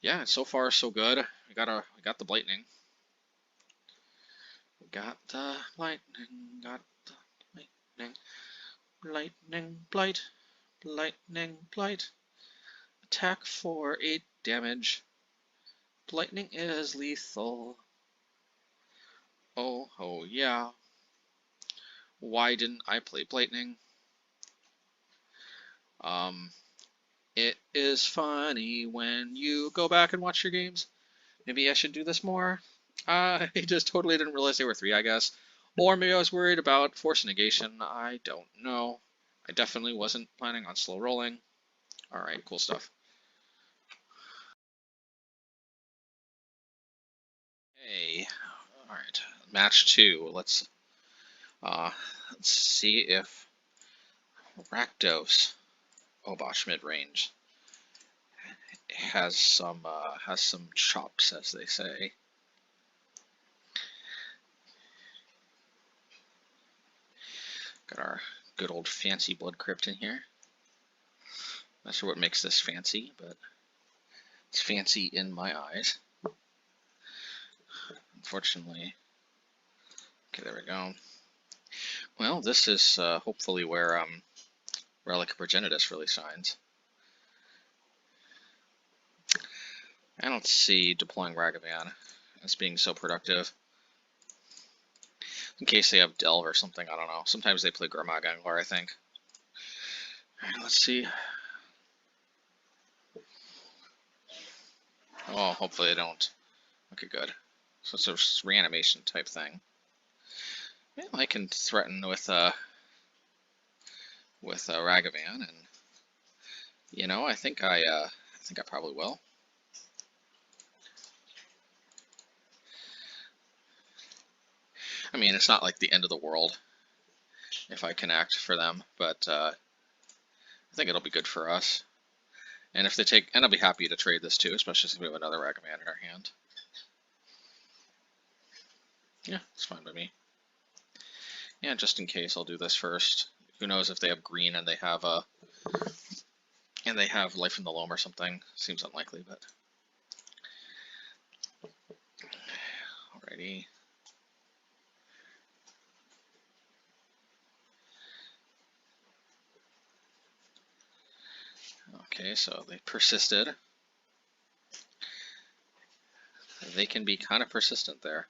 Yeah, so far so good. We got the Blightning. Got the Lightning. Got the Lightning. Lightning Blight. Lightning Blight. Attack for 8 damage. Blightning is lethal. Oh yeah. Why didn't I play Blightning? It is funny when you go back and watch your games. Maybe I should do this more. I just totally didn't realize they were 3, I guess. Or maybe I was worried about Force Negation. I don't know. I definitely wasn't planning on slow rolling. Alright, cool stuff. Hey, alright. Match 2. Let's see if Rakdos, Obosh Midrange, has some chops, as they say. Got our good old fancy Blood Crypt in here. Not sure what makes this fancy, but it's fancy in my eyes. Unfortunately. Okay, there we go. Well, this is hopefully where Relic of Progenitus really shines. I don't see deploying Ragavan as being so productive. In case they have Delve or something, I don't know. Sometimes they play Gurmag Angler, I think. Alright, let's see. Oh, hopefully they don't. Okay, good. So it's a reanimation type thing. Well, I can threaten with Ragavan, and you know, I think I probably will. I mean, it's not like the end of the world if I can act for them, but I think it'll be good for us. And if they take, and I'll be happy to trade this too, especially since we have another Ragavan in our hand. Yeah, it's fine by me. Yeah, just in case, I'll do this first. Who knows if they have green and they have Life in the Loam or something. Seems unlikely, but alrighty. Okay, so they persisted. They can be kind of persistent there.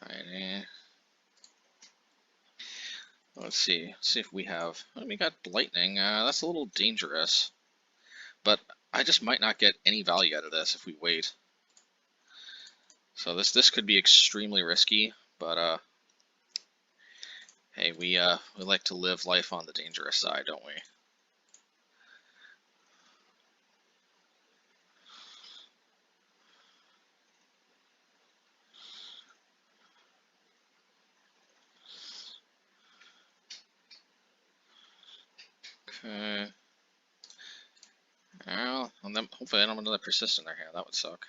Alrighty. Let's see if we have. Oh, we got Blightning. That's a little dangerous, but I just might not get any value out of this if we wait. So this could be extremely risky, but hey, we like to live life on the dangerous side, don't we? Okay. Well, and then hopefully I don't have another persist in their hand. That would suck.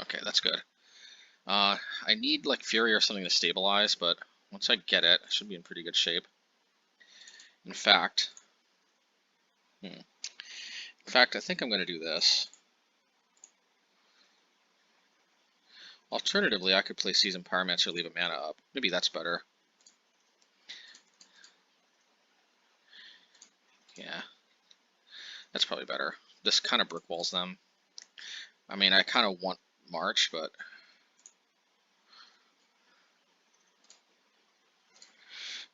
Okay, that's good. I need like Fury or something to stabilize, but once I get it, I should be in pretty good shape. In fact, I think I'm going to do this. Alternatively, I could play Seasoned Pyromancer, leave a mana up. Maybe that's better. Yeah, that's probably better. This kind of brick walls them. I mean, I kind of want March, but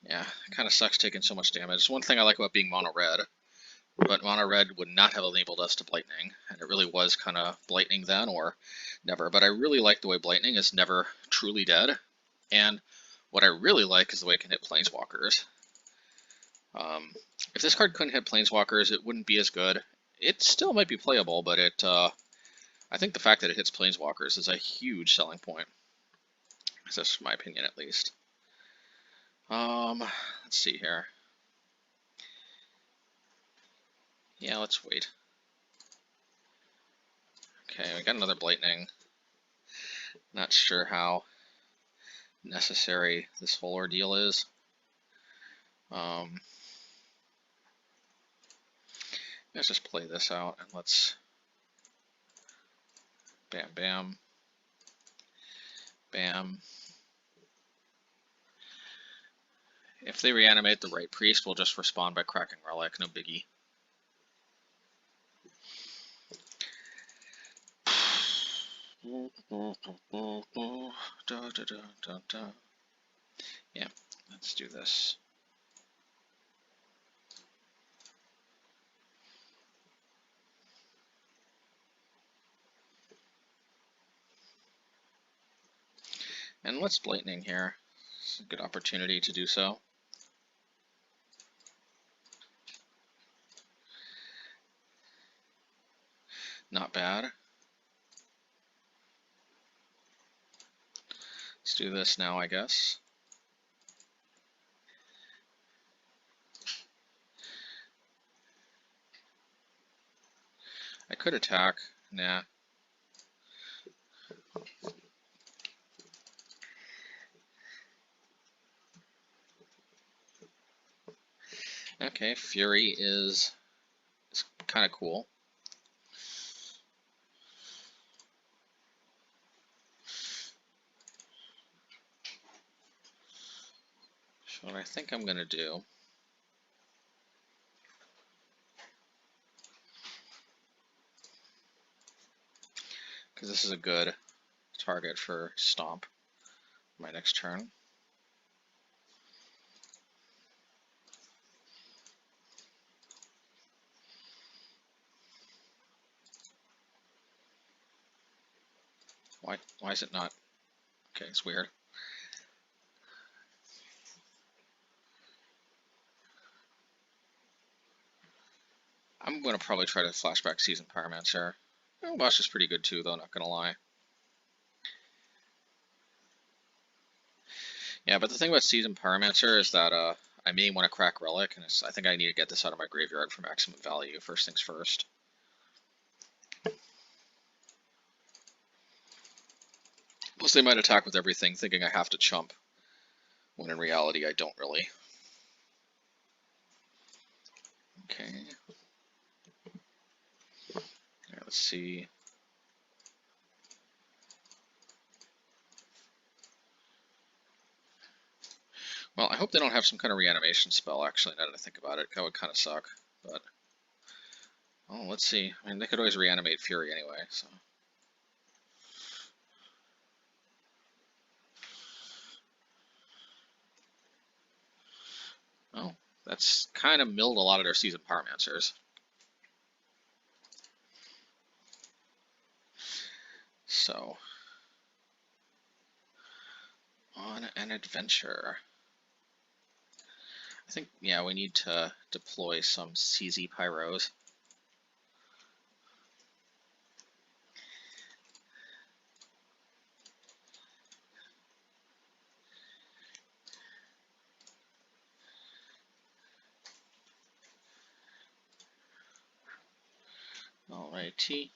Yeah, it kind of sucks taking so much damage. It's one thing I like about being mono-red, but mono-red would not have enabled us to Blightning, and it really was kind of Blightning then or never. But I really like the way Blightning is never truly dead, and what I really like is the way it can hit Planeswalkers. If this card couldn't hit Planeswalkers, it wouldn't be as good. It still might be playable, but I think the fact that it hits Planeswalkers is a huge selling point. That's my opinion, at least. Let's see here. Yeah, let's wait. Okay, we got another Blightning. Not sure how necessary this whole ordeal is. Let's just play this out and let's bam, bam, bam. If they reanimate the right priest, we'll just respond by cracking Relic, no biggie. Yeah, let's do this. And let's Blightning here. It's a good opportunity to do so. Not bad. Let's do this now, I guess. I could attack. Nah. Okay, Fury is kind of cool. So what I think I'm going to do, because this is a good target for Stomp my next turn. Why is it not? Okay, it's weird. I'm going to probably try to flashback Seasoned Pyromancer. Obosh is pretty good too, though, not going to lie. Yeah, but the thing about Seasoned Pyromancer is that I may want to crack Relic, and I think I need to get this out of my graveyard for maximum value, first things first. Plus they might attack with everything, thinking I have to chump, when in reality I don't really. Okay. Yeah, let's see. Well, I hope they don't have some kind of reanimation spell, actually, now that I think about it. That would kind of suck, but... Oh, let's see. I mean, they could always reanimate Fury anyway, so... Oh, that's kind of milled a lot of their Seasoned Pyromancers. So... On an adventure... I think, yeah, we need to deploy some CZ Pyros. Alrighty.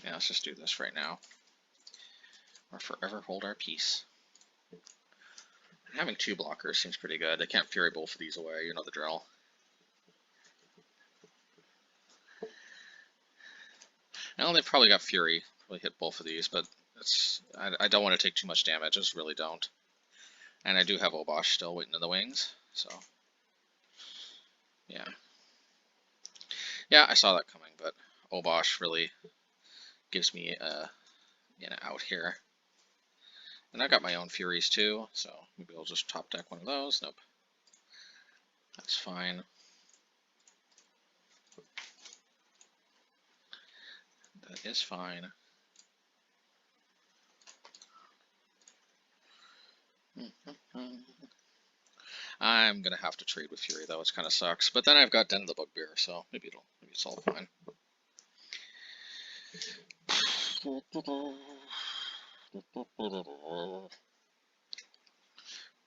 Yeah, let's just do this right now. Or forever hold our peace. Having two blockers seems pretty good. They can't Fury both of these away, you know the drill. Well, they've probably got Fury. Probably hit both of these, but I don't want to take too much damage. I just really don't. And I do have Obosh still waiting in the wings, so... Yeah. Yeah, I saw that coming, but Obosh really gives me an out here. And I got my own Furies too, so maybe I'll just top deck one of those. Nope. That's fine. That is fine. I'm gonna have to trade with Fury though, which kind of sucks. But then I've got Den of the Bugbear, so maybe it's all fine.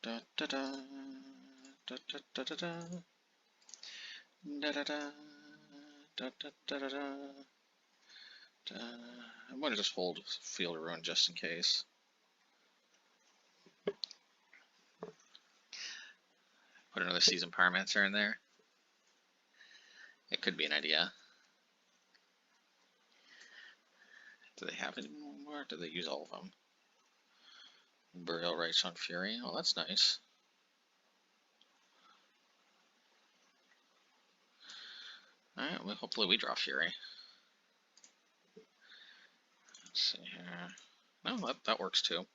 Da da da da da da da da da da da da da da. I'm gonna just hold Field of Ruin just in case. Put another Seasoned Pyromancer in there. It could be an idea. Do they have any more? Or do they use all of them? Burial Rites on Fury. Oh, that's nice. Alright, well, hopefully we draw Fury. Let's see here. No, that works too.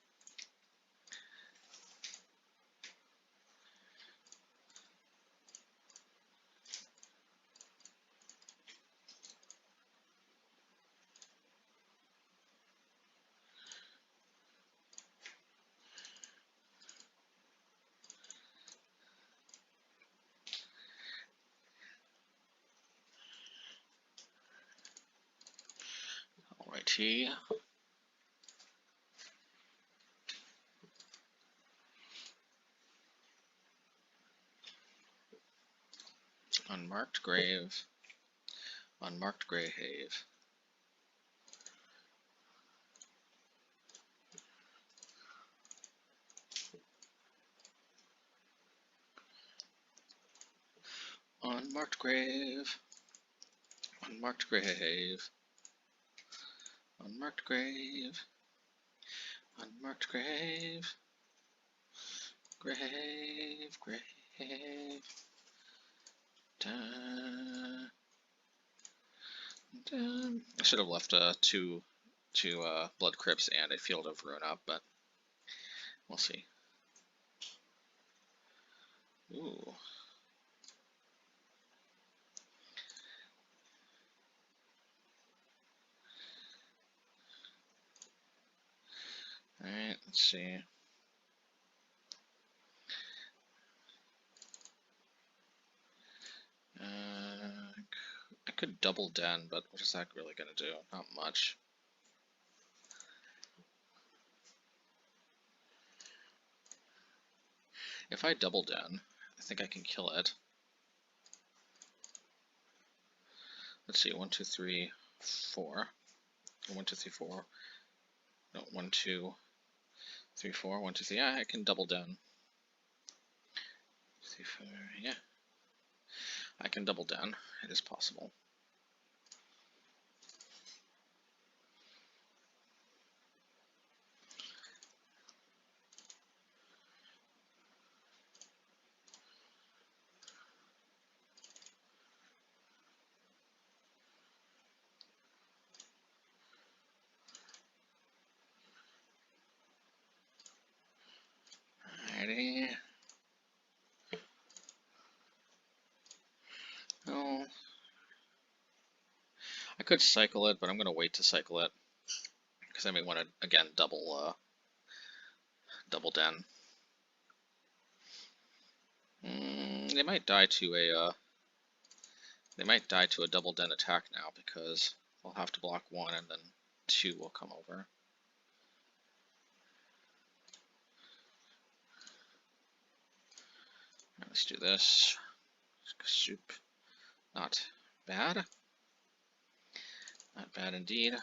Alrighty. Unmarked Grave. Unmarked Greyhave. Unmarked Grave. Unmarked Grave. Unmarked Grave. Unmarked Grave. Grave. Grave. Da, da. I should have left two Blood Crypts and a Field of Ruin up, but we'll see. Ooh. Alright, let's see. I could double Den, but what is that really going to do? Not much. If I double Den, I think I can kill it. Let's see, 1, 2, 3, 4. 1, 2, 3, 4. No, 1, 2, 3, 4. 1, 2, 3. Yeah, I can double Den. 3, 4. Yeah. I can double Den. It is possible. Alrighty. Oh. I could cycle it, but I'm going to wait to cycle it. Because I may want to, again, double Den. They might die to a double Den attack now, because I'll have to block 1 and then 2 will come over. Right, let's do this. Soup. Not bad. Not bad indeed.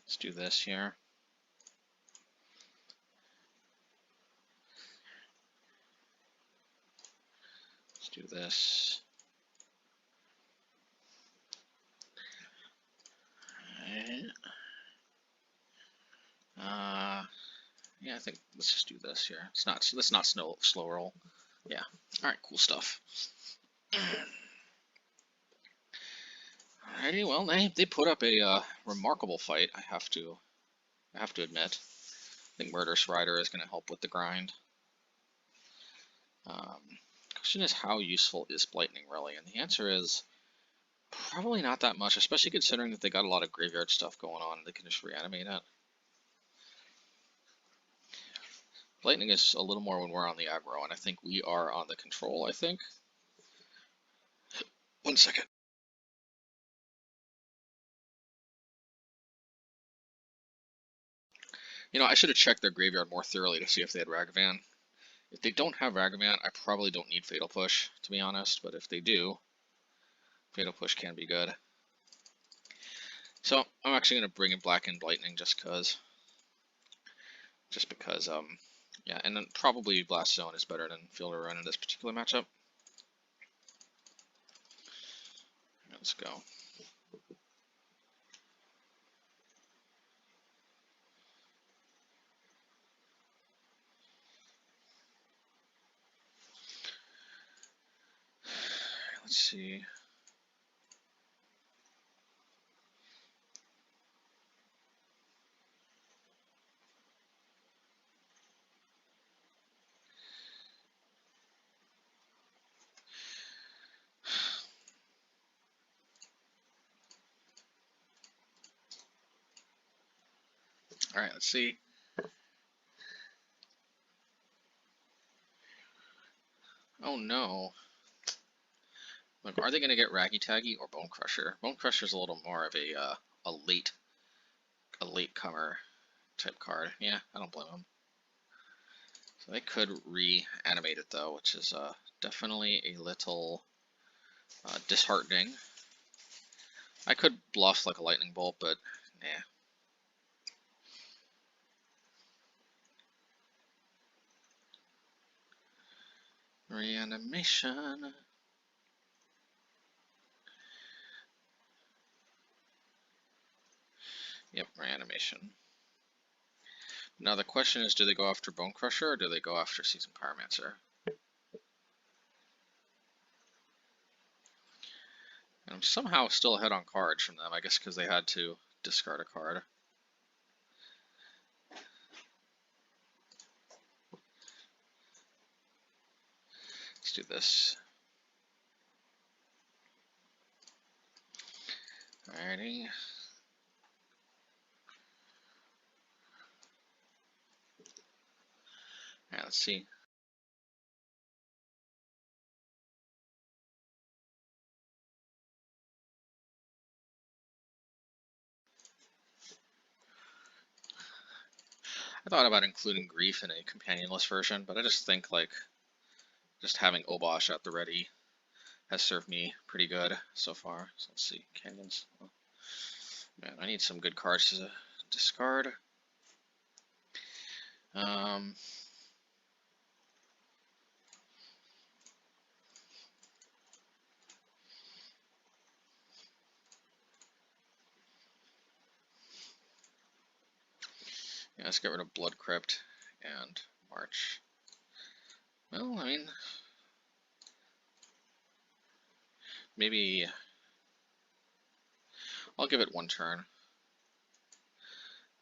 Let's do this here. Let's do this. Yeah, I think let's just do this here. Let's not slow roll. Yeah. All right, cool stuff. Alrighty, well they put up a remarkable fight. I have to admit. I think Murderous Rider is going to help with the grind. Question is, how useful is Blightning really? And the answer is probably not that much, especially considering that they got a lot of graveyard stuff going on. They can just reanimate it. Blightning is a little more when we're on the aggro, and I think we are on the control, I think. 1 second. You know, I should have checked their graveyard more thoroughly to see if they had Ragavan. If they don't have Ragavan, I probably don't need Fatal Push, to be honest, but if they do, Fatal Push can be good. So, I'm actually going to bring in Black and Blightning just because, yeah, and then probably Blast Zone is better than Fielder Run in this particular matchup. Let's go. Let's see. Alright, let's see. Oh no. Look, are they going to get Raggy Taggy or Bonecrusher? Bonecrusher's a little more of a late comer type card. Yeah, I don't blame them. So they could reanimate it though, which is definitely a little disheartening. I could bluff like a lightning bolt, but nah. Reanimation. Yep, reanimation. Now the question is, do they go after Bonecrusher or do they go after Seasoned Pyromancer? And I'm somehow still ahead on cards from them, I guess because they had to discard a card. Let's do this. Alrighty. Alright, let's see. I thought about including Grief in a companionless version, but I just think like just having Obosh at the ready has served me pretty good so far. So let's see, Canyons. Oh, man, I need some good cards to discard. Yeah, let's get rid of Blood Crypt and March. Well, I mean, maybe I'll give it 1 turn.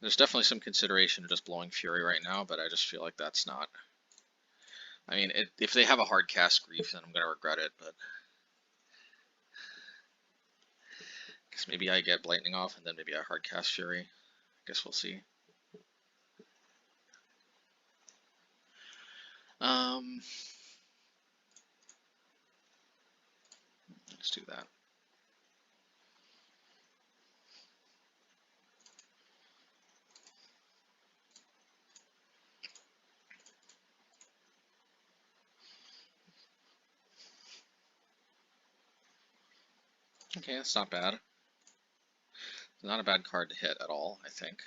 There's definitely some consideration of just blowing Fury right now, but I just feel like that's not. I mean, if they have a hard cast Grief, then I'm going to regret it, but. I guess maybe I get Blightning off and then maybe I hard cast Fury. I guess we'll see. Let's do that. Okay, that's not bad. Not a bad card to hit at all, I think.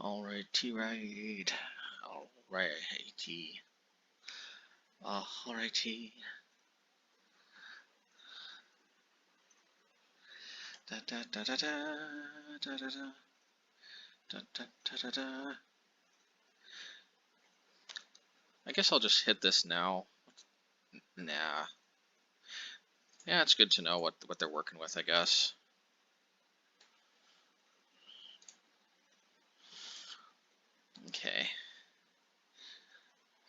Alrighty, right. Alrighty. Alrighty. Da da da da da da da da da da da da da. I guess I'll just hit this now. Nah. Yeah, it's good to know what they're working with, I guess. Okay.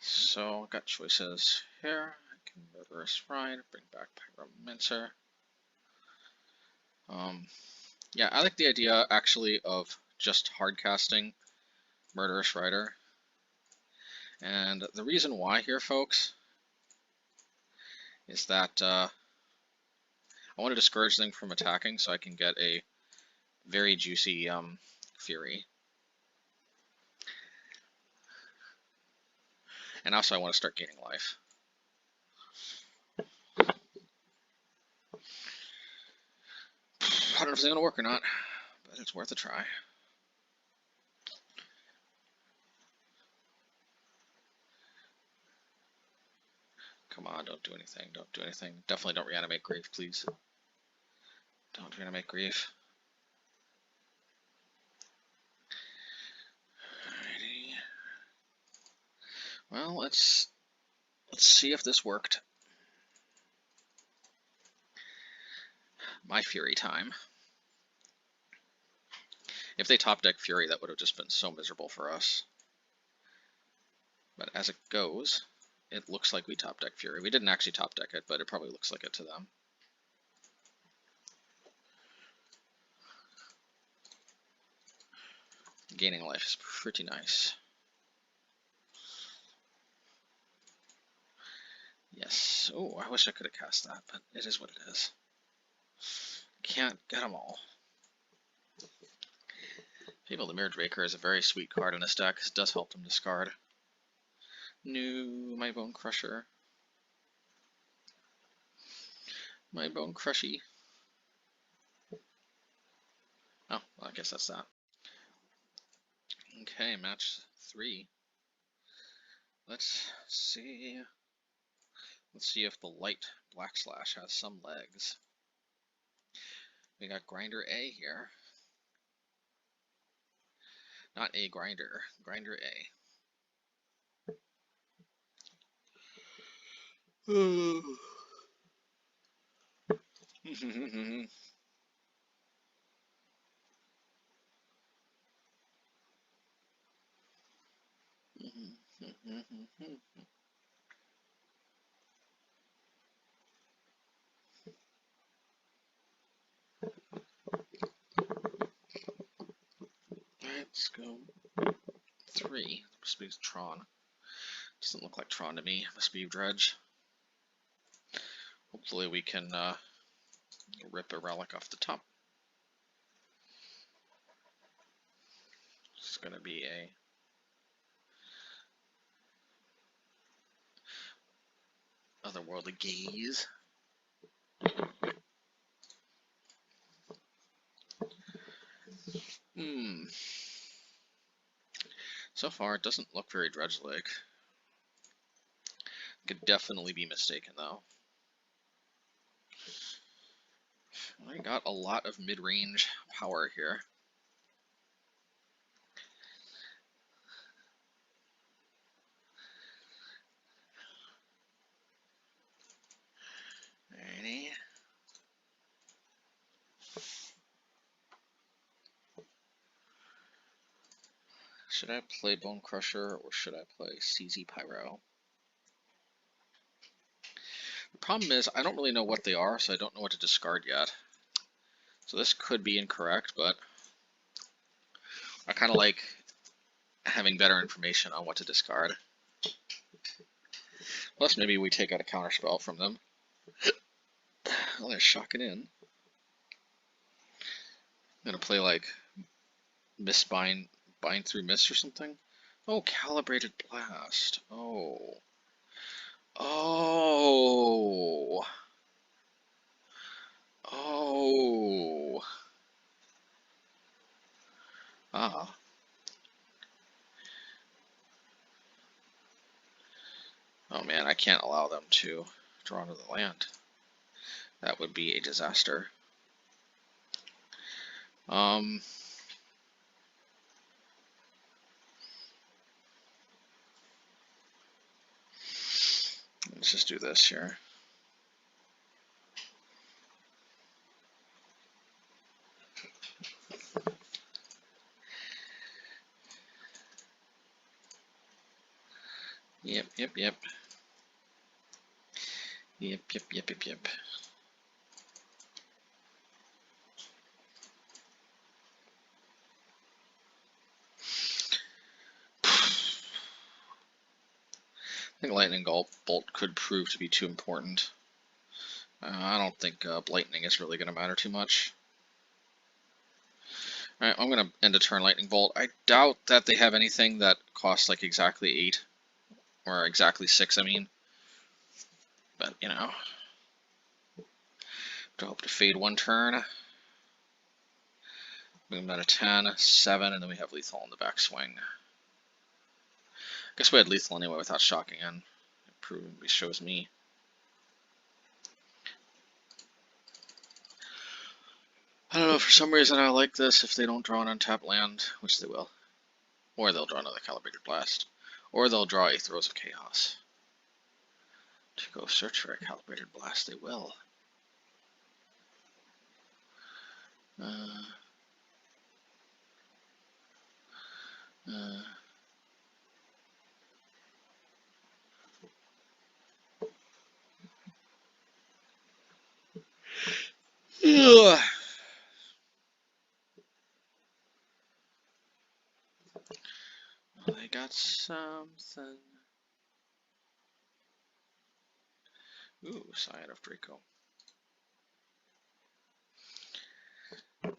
So, I've got choices here. I can Murderous Ride, bring back Pyromancer. Yeah, I like the idea, actually, of just hard casting Murderous Rider. And the reason why here, folks, is that I want to discourage them from attacking so I can get a very juicy Fury. And also I want to start gaining life. I don't know if it's going to work or not, but it's worth a try. Come on, don't do anything, don't do anything. Definitely don't reanimate Grief, please. Don't reanimate Grief. Alrighty. Well, let's see if this worked. My Fury time. If they top deck Fury, that would have just been so miserable for us. But as it goes, it looks like we top deck Fury. We didn't actually top deck it, but it probably looks like it to them. Gaining life is pretty nice. Yes. Oh, I wish I could have cast that, but it is what it is. Can't get them all. People, the Mirrored Raker is a very sweet card in this deck. It does help them discard. My Bonecrusher. My Bonecrushy. Oh, well, I guess that's that. Okay, match 3. Let's see. Let's see if the light Black Slash has some legs. We got Grinder A here. Not a Grinder, Grinder A. Let's go 3. Must be Tron. Doesn't look like Tron to me. Must be Dredge. Hopefully we can rip a relic off the top. It's gonna be a otherworldly gaze. So far, it doesn't look very Dredge-like. Could definitely be mistaken, though. I got a lot of mid-range power here. Alrighty. Should I play Bonecrusher or should I play CZ Pyro? The problem is I don't really know what they are, so I don't know what to discard yet. So this could be incorrect, but I kind of like having better information on what to discard. Plus maybe we take out a counterspell from them. Well, they're shocking in. I'm gonna play like Bind Through Mist or something. Oh, Calibrated Blast. Oh. Oh. Oh. Ah. Oh man, I can't allow them to draw into the land. That would be a disaster. Let's just do this here. Yep. Yep. I think Lightning Bolt could prove to be too important. I don't think Blightning is really going to matter too much. Alright, I'm going to end a turn Lightning Bolt. I doubt that they have anything that costs like exactly 8. Or exactly 6, I mean. But, you know. I hope to fade one turn. Move them down to 10, 7, and then we have lethal in the backswing. I guess we had lethal anyway without shocking in. It probably shows me. I don't know, for some reason I like this if they don't draw an untapped land, which they will. Or they'll draw another Calibrated Blast. Or they'll draw a Throes of Chaos. To go search for a Calibrated Blast, they will. They got something. Ooh, Scion of Draco. I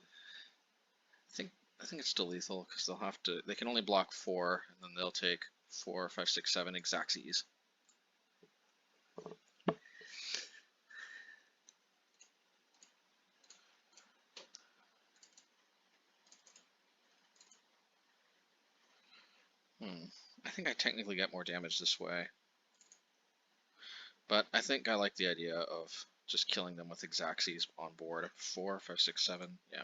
think it's still lethal because they'll have to. They can only block 4, and then they'll take 4, 5, 6, 7 Exacxies. I think I technically get more damage this way. But I think I like the idea of just killing them with Exacxies on board. 4, 5, 6, 7, yeah.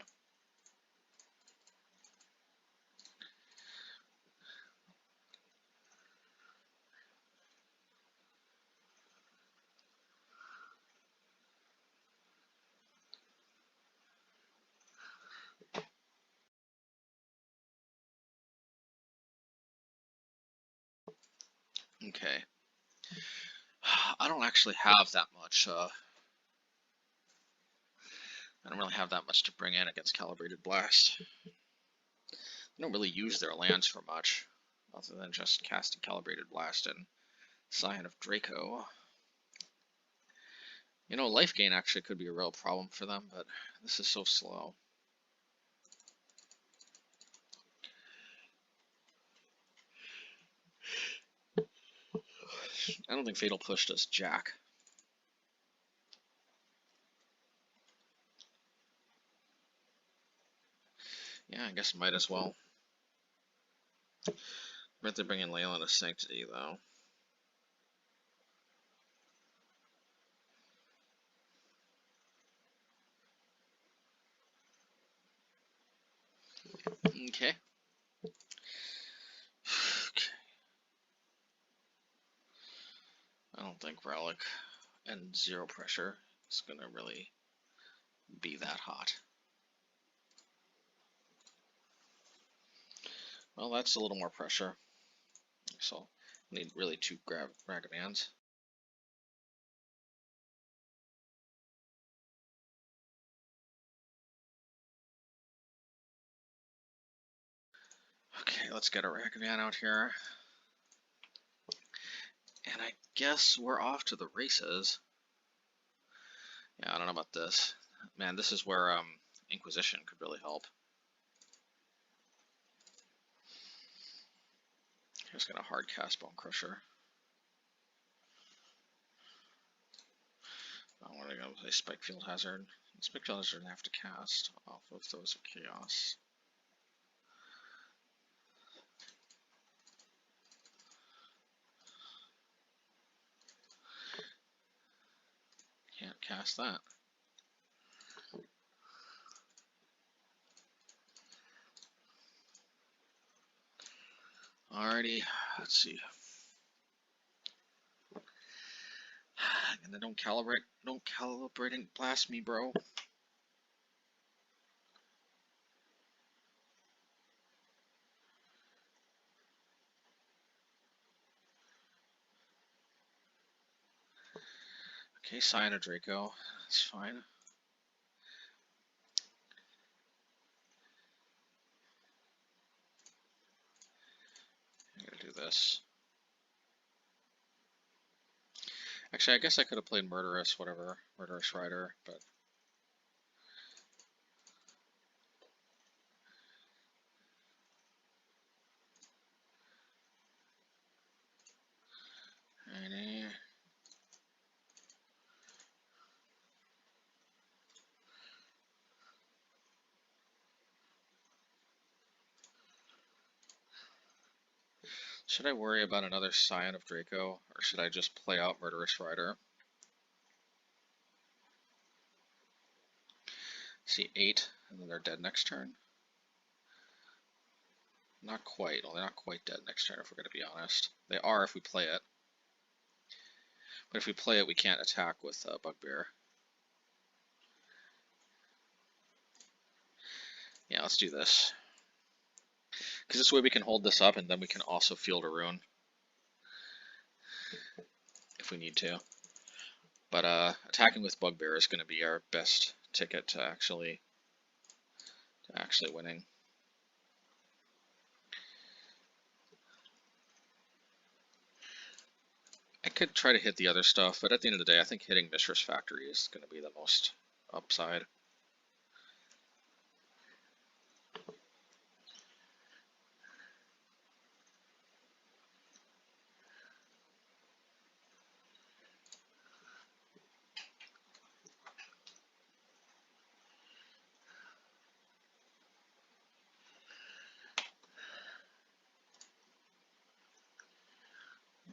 Okay. I don't actually have that much, I don't really have that much to bring in against Calibrated Blast. They don't really use their lands for much, other than just casting Calibrated Blast and Scion of Draco. You know, life gain actually could be a real problem for them, but this is so slow. I don't think Fatal Push does jack. Yeah, I guess might as well. I bet they're bringing Leyland of Sanctity, though. Okay. I don't think Relic and Zero Pressure is going to really be that hot. Well, that's a little more pressure. So, need really 2 Ragavans. Okay, let's get a Ragavan out here. And I guess we're off to the races. Yeah, I don't know about this. Man, this is where Inquisition could really help. I'm just gonna hard cast Bonecrusher. I'm gonna go play Spikefield Hazard. Spikefield Hazard I have to cast off of those of Chaos. Can't cast that. Alrighty, let's see. then don't calibrate and blast me, bro. Okay, Scion of Draco. That's fine. I'm gonna do this. Actually, I guess I could have played Murderous Rider, but should I worry about another Scion of Draco, or should I just play out Murderous Rider? See 8, and then they're dead next turn. Not quite. Well, they're not quite dead next turn, if we're going to be honest. They are if we play it. But if we play it, we can't attack with Bugbear. Yeah, let's do this. Because this way we can hold this up, and then we can also field a rune. If we need to. But attacking with Bugbear is going to be our best ticket to actually winning. I could try to hit the other stuff, but at the end of the day, I think hitting Mistress Factory is going to be the most upside.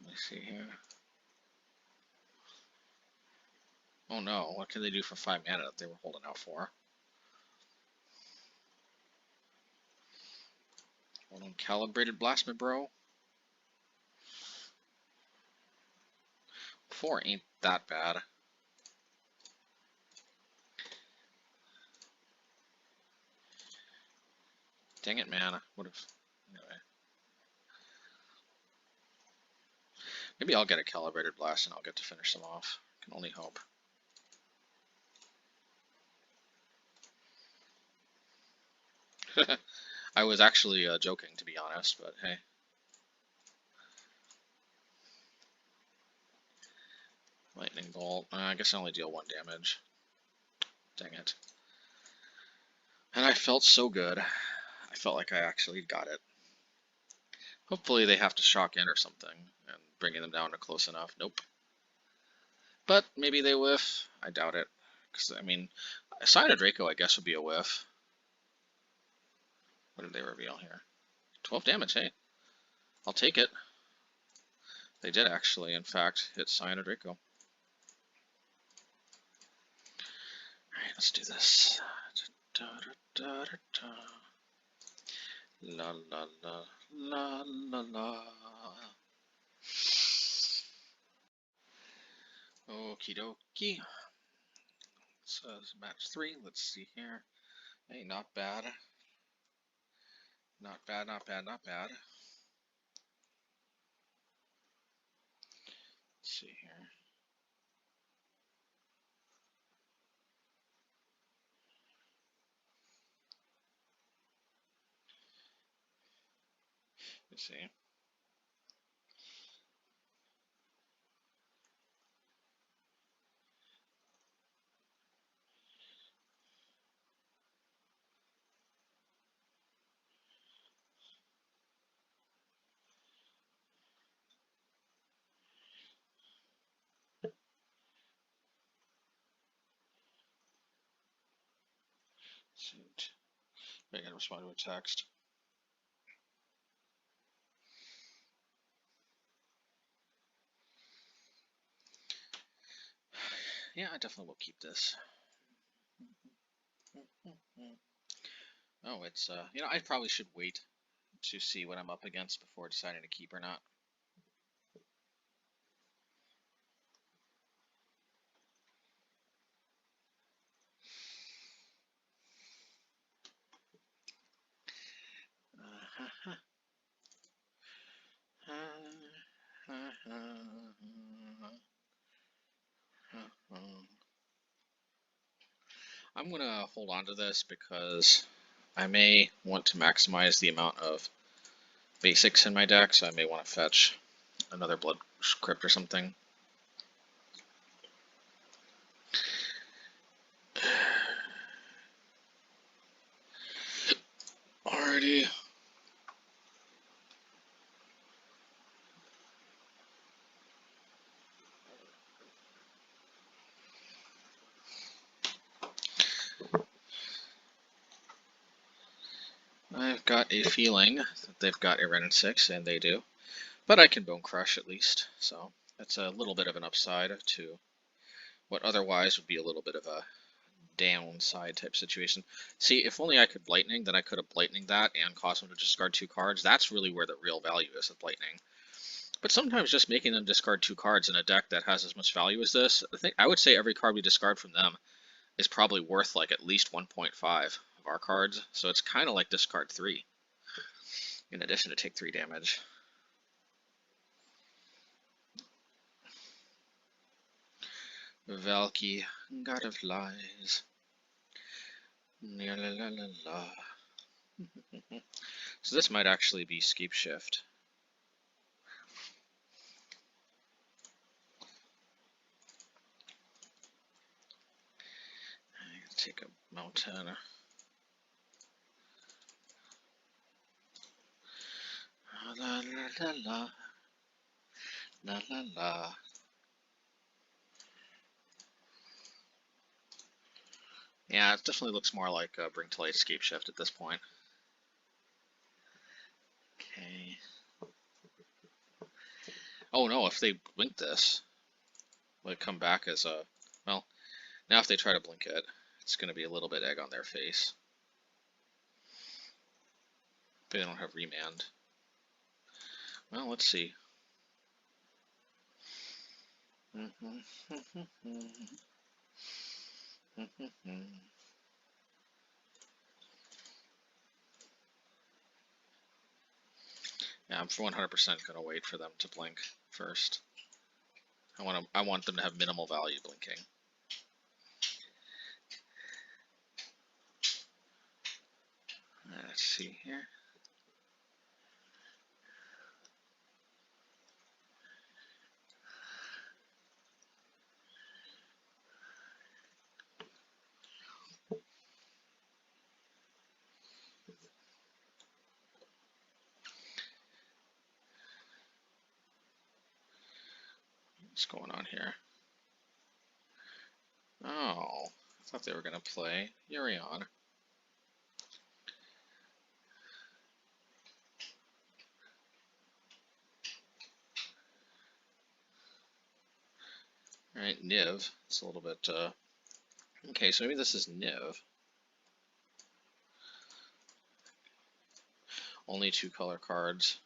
Let me see here. Oh no, what can they do for 5 mana that they were holding out for? Hold on, Calibrated Blast me, bro. 4 ain't that bad. Dang it, man. What if... Anyway. Maybe I'll get a Calibrated Blast and I'll get to finish them off. I can only hope. I was actually joking, to be honest, but hey. Lightning Bolt. I guess I only deal 1 damage. Dang it. And I felt so good. I felt like I actually got it. Hopefully they have to shock in or something, and bringing them down to close enough. Nope. But maybe they whiff. I doubt it. Because, I mean, Scion of Draco, I guess, would be a whiff. What did they reveal here? 12 damage, hey. I'll take it. They did actually, in fact, hit Scion of Draco. Alright, let's do this. La la la la la la. Okie dokie. So it's match 3. Let's see here. Hey, not bad. Not bad, not bad, not bad. Let's see here. Let's see. Shoot. I gotta respond to a text. Yeah, I definitely will keep this. Oh, it's, you know, I probably should wait to see what I'm up against before deciding to keep or not. I'm gonna hold on to this because I may want to maximize the amount of basics in my deck, so I may want to fetch another Blood Crypt or something. Alrighty. I've got a feeling that they've got a Ren and 6, and they do. But I can Bone Crush at least, so that's a little bit of an upside to what otherwise would be a little bit of a downside type situation. See, if only I could Blightning, then I could have Blightning that and cause them to discard 2 cards. That's really where the real value is with Blightning. But sometimes just making them discard 2 cards in a deck that has as much value as this, I would say every card we discard from them is probably worth like at least 1.5 of our cards. So it's kind of like discard 3, in addition to take 3 damage. Valky, God of Lies. La la la la la. So this might actually be Scape Shift. Take a mountain. La la la la. La la la. Yeah, it definitely looks more like Bring to Light Scape Shift at this point. Okay. Oh no, if they blink this, will it come back as a... Well, now if they try to blink it, it's going to be a little bit egg on their face. They don't have Remand. Well, let's see. Yeah, I'm 100% going to wait for them to blink first. I want them to have minimal value blinking. Let's see here. What's going on here? Oh, I thought they were going to play Yorion. Alright, Niv. It's a little bit, okay, so maybe this is Niv. Only 2 color cards.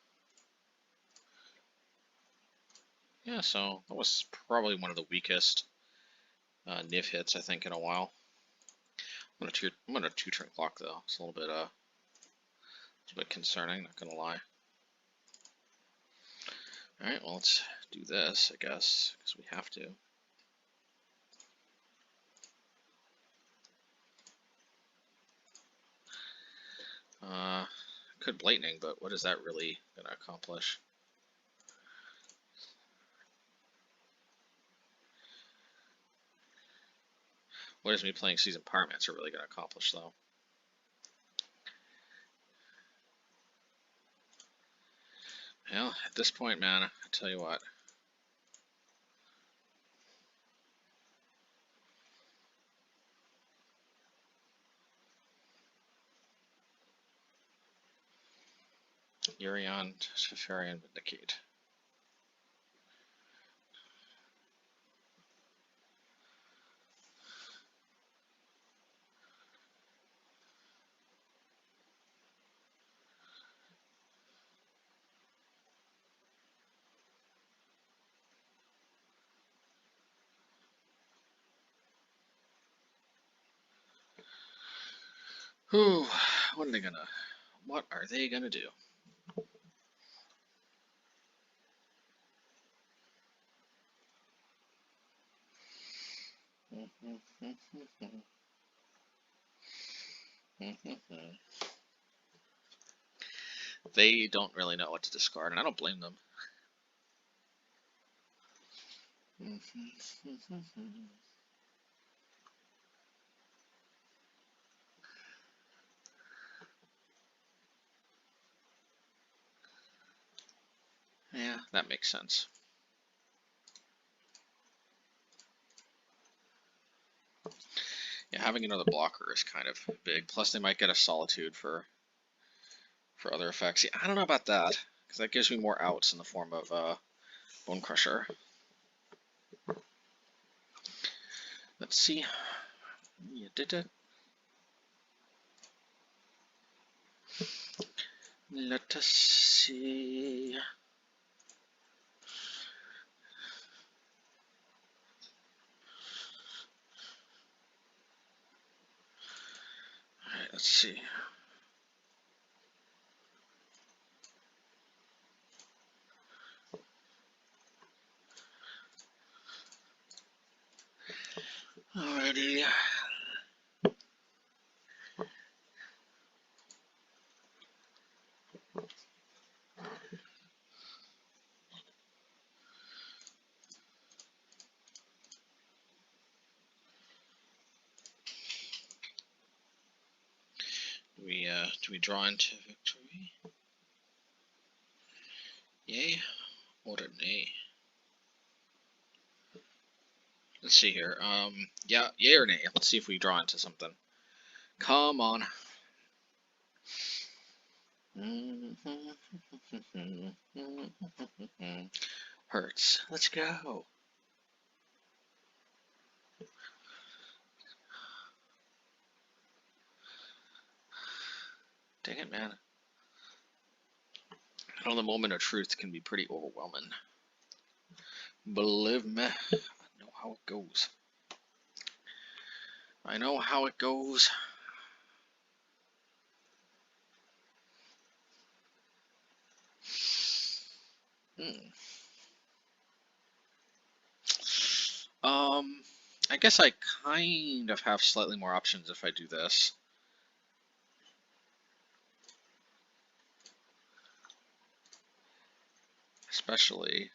Yeah, so that was probably one of the weakest Niv hits, I think, in a while. I'm gonna 2-turn clock, though. It's a little bit concerning, not gonna lie. Alright, well, let's do this, I guess, because we have to. Could Blightning, but what is that really going to accomplish? What is me playing Seasoned Pyromancer really going to accomplish, though? Well, at this point, man, I tell you what. Yorion, Teferi, Vindicate. Whew, what are they gonna do? They don't really know what to discard, and I don't blame them. Yeah, that makes sense. Yeah, having another blocker is kind of big. Plus, they might get a Solitude for other effects. Yeah, I don't know about that, because that gives me more outs in the form of Bonecrusher. Let's see. You did it. Let us see. Alright, let's see. Alrighty. Do we draw into victory? Yay or nay? Let's see here. Yeah, yay or nay. Let's see if we draw into something. Come on. Hurts. Let's go. Dang it, man. I know the moment of truth can be pretty overwhelming. Believe me, I know how it goes. I know how it goes. I guess I kind of have slightly more options if I do this. Especially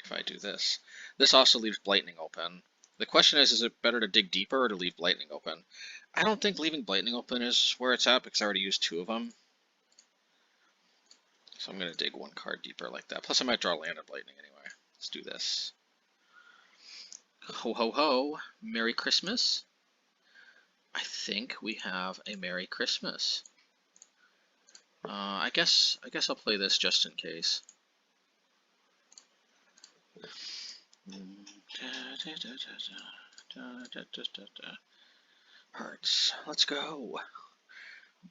if I do this. This also leaves Blightning open. The question is it better to dig deeper or to leave Blightning open? I don't think leaving Blightning open is where it's at because I already used 2 of them. So I'm going to dig 1 card deeper like that. Plus I might draw land and Blightning anyway. Let's do this. Ho ho ho, Merry Christmas. I think we have a Merry Christmas. I guess I'll play this just in case. Hearts. Let's go.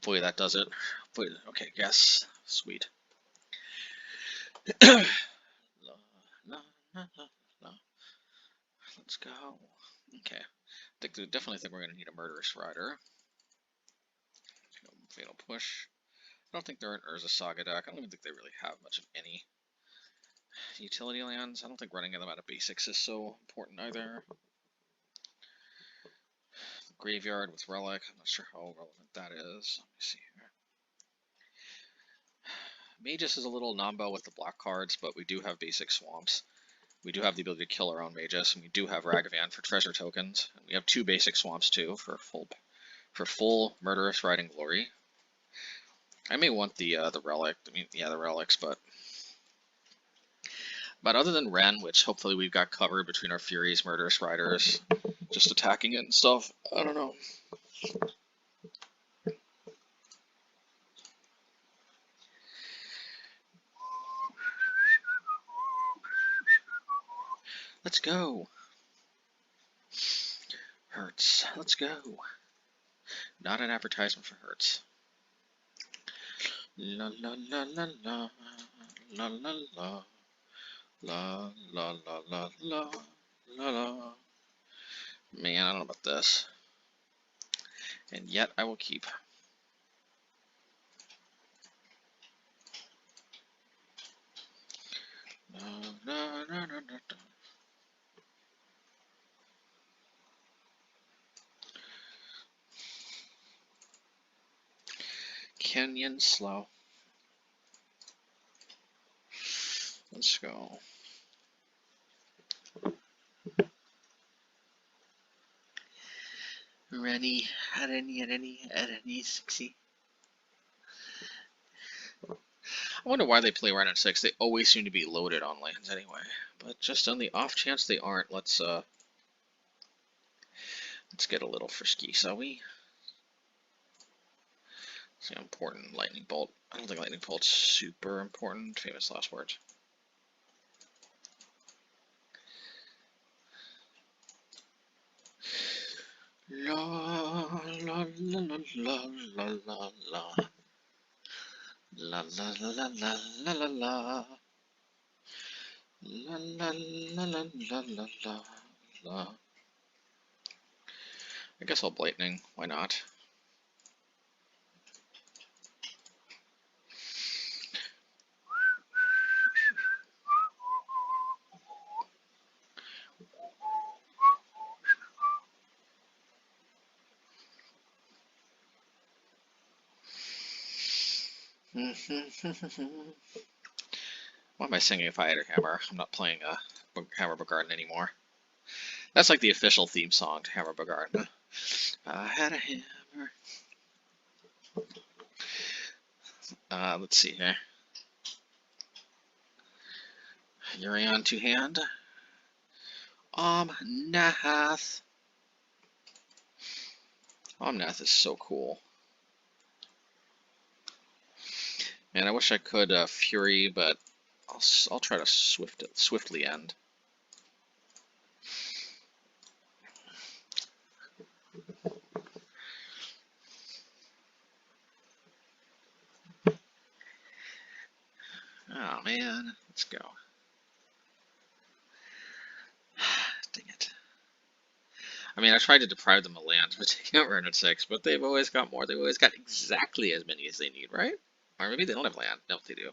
Boy, that does it. Boy, okay, yes. Sweet. Let's go. Okay. Definitely think we're going to need a Murderous Rider. Fatal Push. I don't think they're an Urza Saga deck. I don't even think they really have much of any utility lands. I don't think running them out of basics is so important either. Graveyard with Relic. I'm not sure how relevant that is. Let me see here. Magus is a little Nambo with the black cards, but we do have basic swamps. We do have the ability to kill our own Magus, and we do have Ragavan for treasure tokens. And we have 2 basic swamps too for full Murderous Riding Glory. I may want the relic. I mean, yeah, the relics, but other than Ren, which hopefully we've got covered between our Furies, Murderous Riders, just attacking it and stuff, I don't know. Let's go. Hurts. Let's go. Not an advertisement for Hurts. La la la la la la la la la la la la la la la. Man, I don't know about this. And yet I will keep. No, no, no, no, no, no. Canyon Slough. Let's go. Ready, at any 60. I wonder why they play Ren at 6. They always seem to be loaded on lands anyway. But just on the off chance they aren't, let's get a little frisky, shall we? See how important Lightning Bolt. I don't think Lightning Bolt's super important. Famous last words. La la la la la la la la. La la la la la la la la. La la la la la la la la. I guess I'll Blightning. Why not? Why am I singing If I Had a Hammer? I'm not playing Hammer Bogarden anymore. That's like the official theme song to Hammer Bogarden. I had a hammer. Let's see here. Urion two hand. Omnath. Omnath is so cool. Man, I wish I could Fury, but I'll try to swiftly end. Oh man, let's go. Dang it. I mean, I tried to deprive them of lands by taking out Ren at 6, but they've always got more. They've always got exactly as many as they need, right? Or maybe they don't have land. No, they do.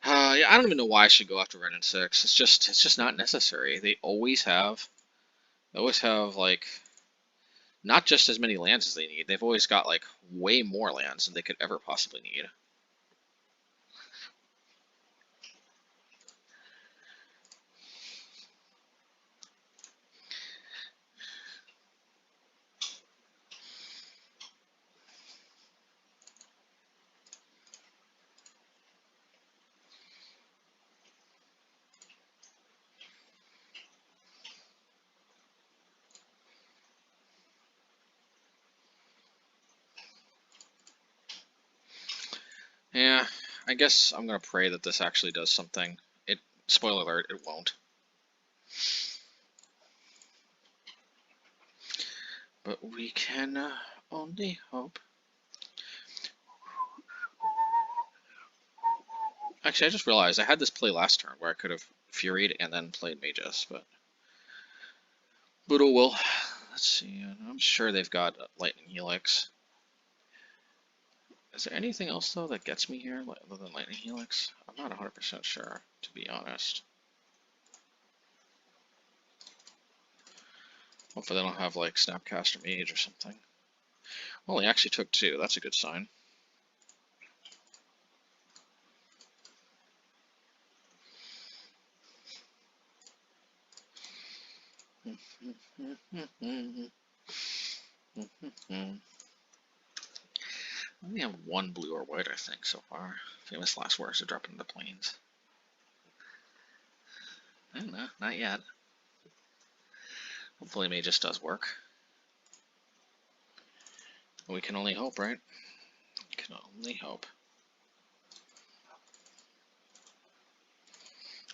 Yeah, I don't even know why I should go after Ren at 6. It's just not necessary. They always have like not just as many lands as they need. They've always got like way more lands than they could ever possibly need. Yeah, I guess I'm gonna pray that this actually does something. Spoiler alert, it won't. But we can only hope. Actually, I just realized I had this play last turn where I could have Furied and then played Magus, but oh well. Let's see. I'm sure they've got Lightning Helix. Is there anything else though that gets me here other than Lightning Helix? I'm not 100% sure, to be honest. Hopefully they don't have like Snapcaster Mage or something. Well, he actually took 2. That's a good sign. I only have 1 blue or white, I think, so far. Famous last words to drop into the plains. I don't know, not yet. Hopefully Magus does work. We can only hope, right? We can only hope.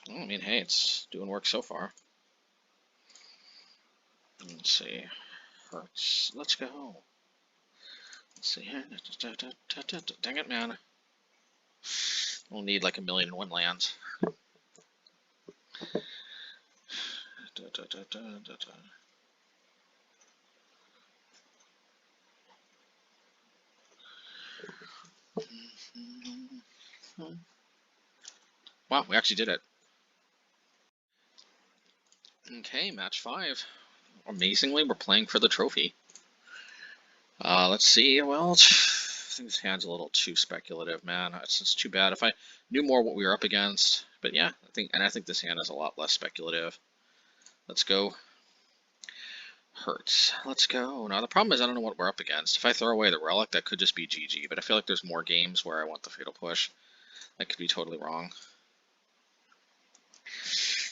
Well, I mean, hey, it's doing work so far. Let's see. Hurts. Let's go. Let's see here. Dang it, man. We'll need like 1,000,001 lands. Wow, we actually did it. Okay, match 5. Amazingly, we're playing for the trophy. Let's see. Well, think this hand's a little too speculative, man. It's too bad. If I knew more what we were up against, but yeah, I think this hand is a lot less speculative. Let's go. Hurts. Let's go. Now the problem is I don't know what we're up against. If I throw away the relic, that could just be GG. But I feel like there's more games where I want the fatal push. That could be totally wrong.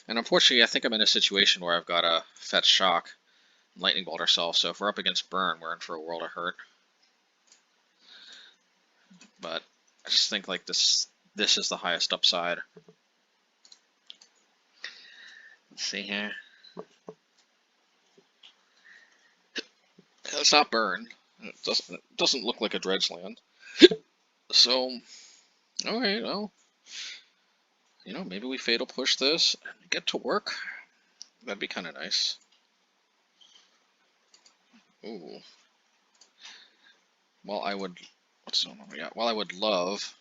And unfortunately, I think I'm in a situation where I've got to fetch shock, lightning bolt ourselves. So if we're up against burn, we're in for a world of hurt. But I just think like this is the highest upside. Let's see here. It's not burn. It doesn't look like a dredge land. So, okay, well, you know, maybe we fatal push this and get to work. That'd be kind of nice. Ooh. Well, I would. What's on we got? Well, I would love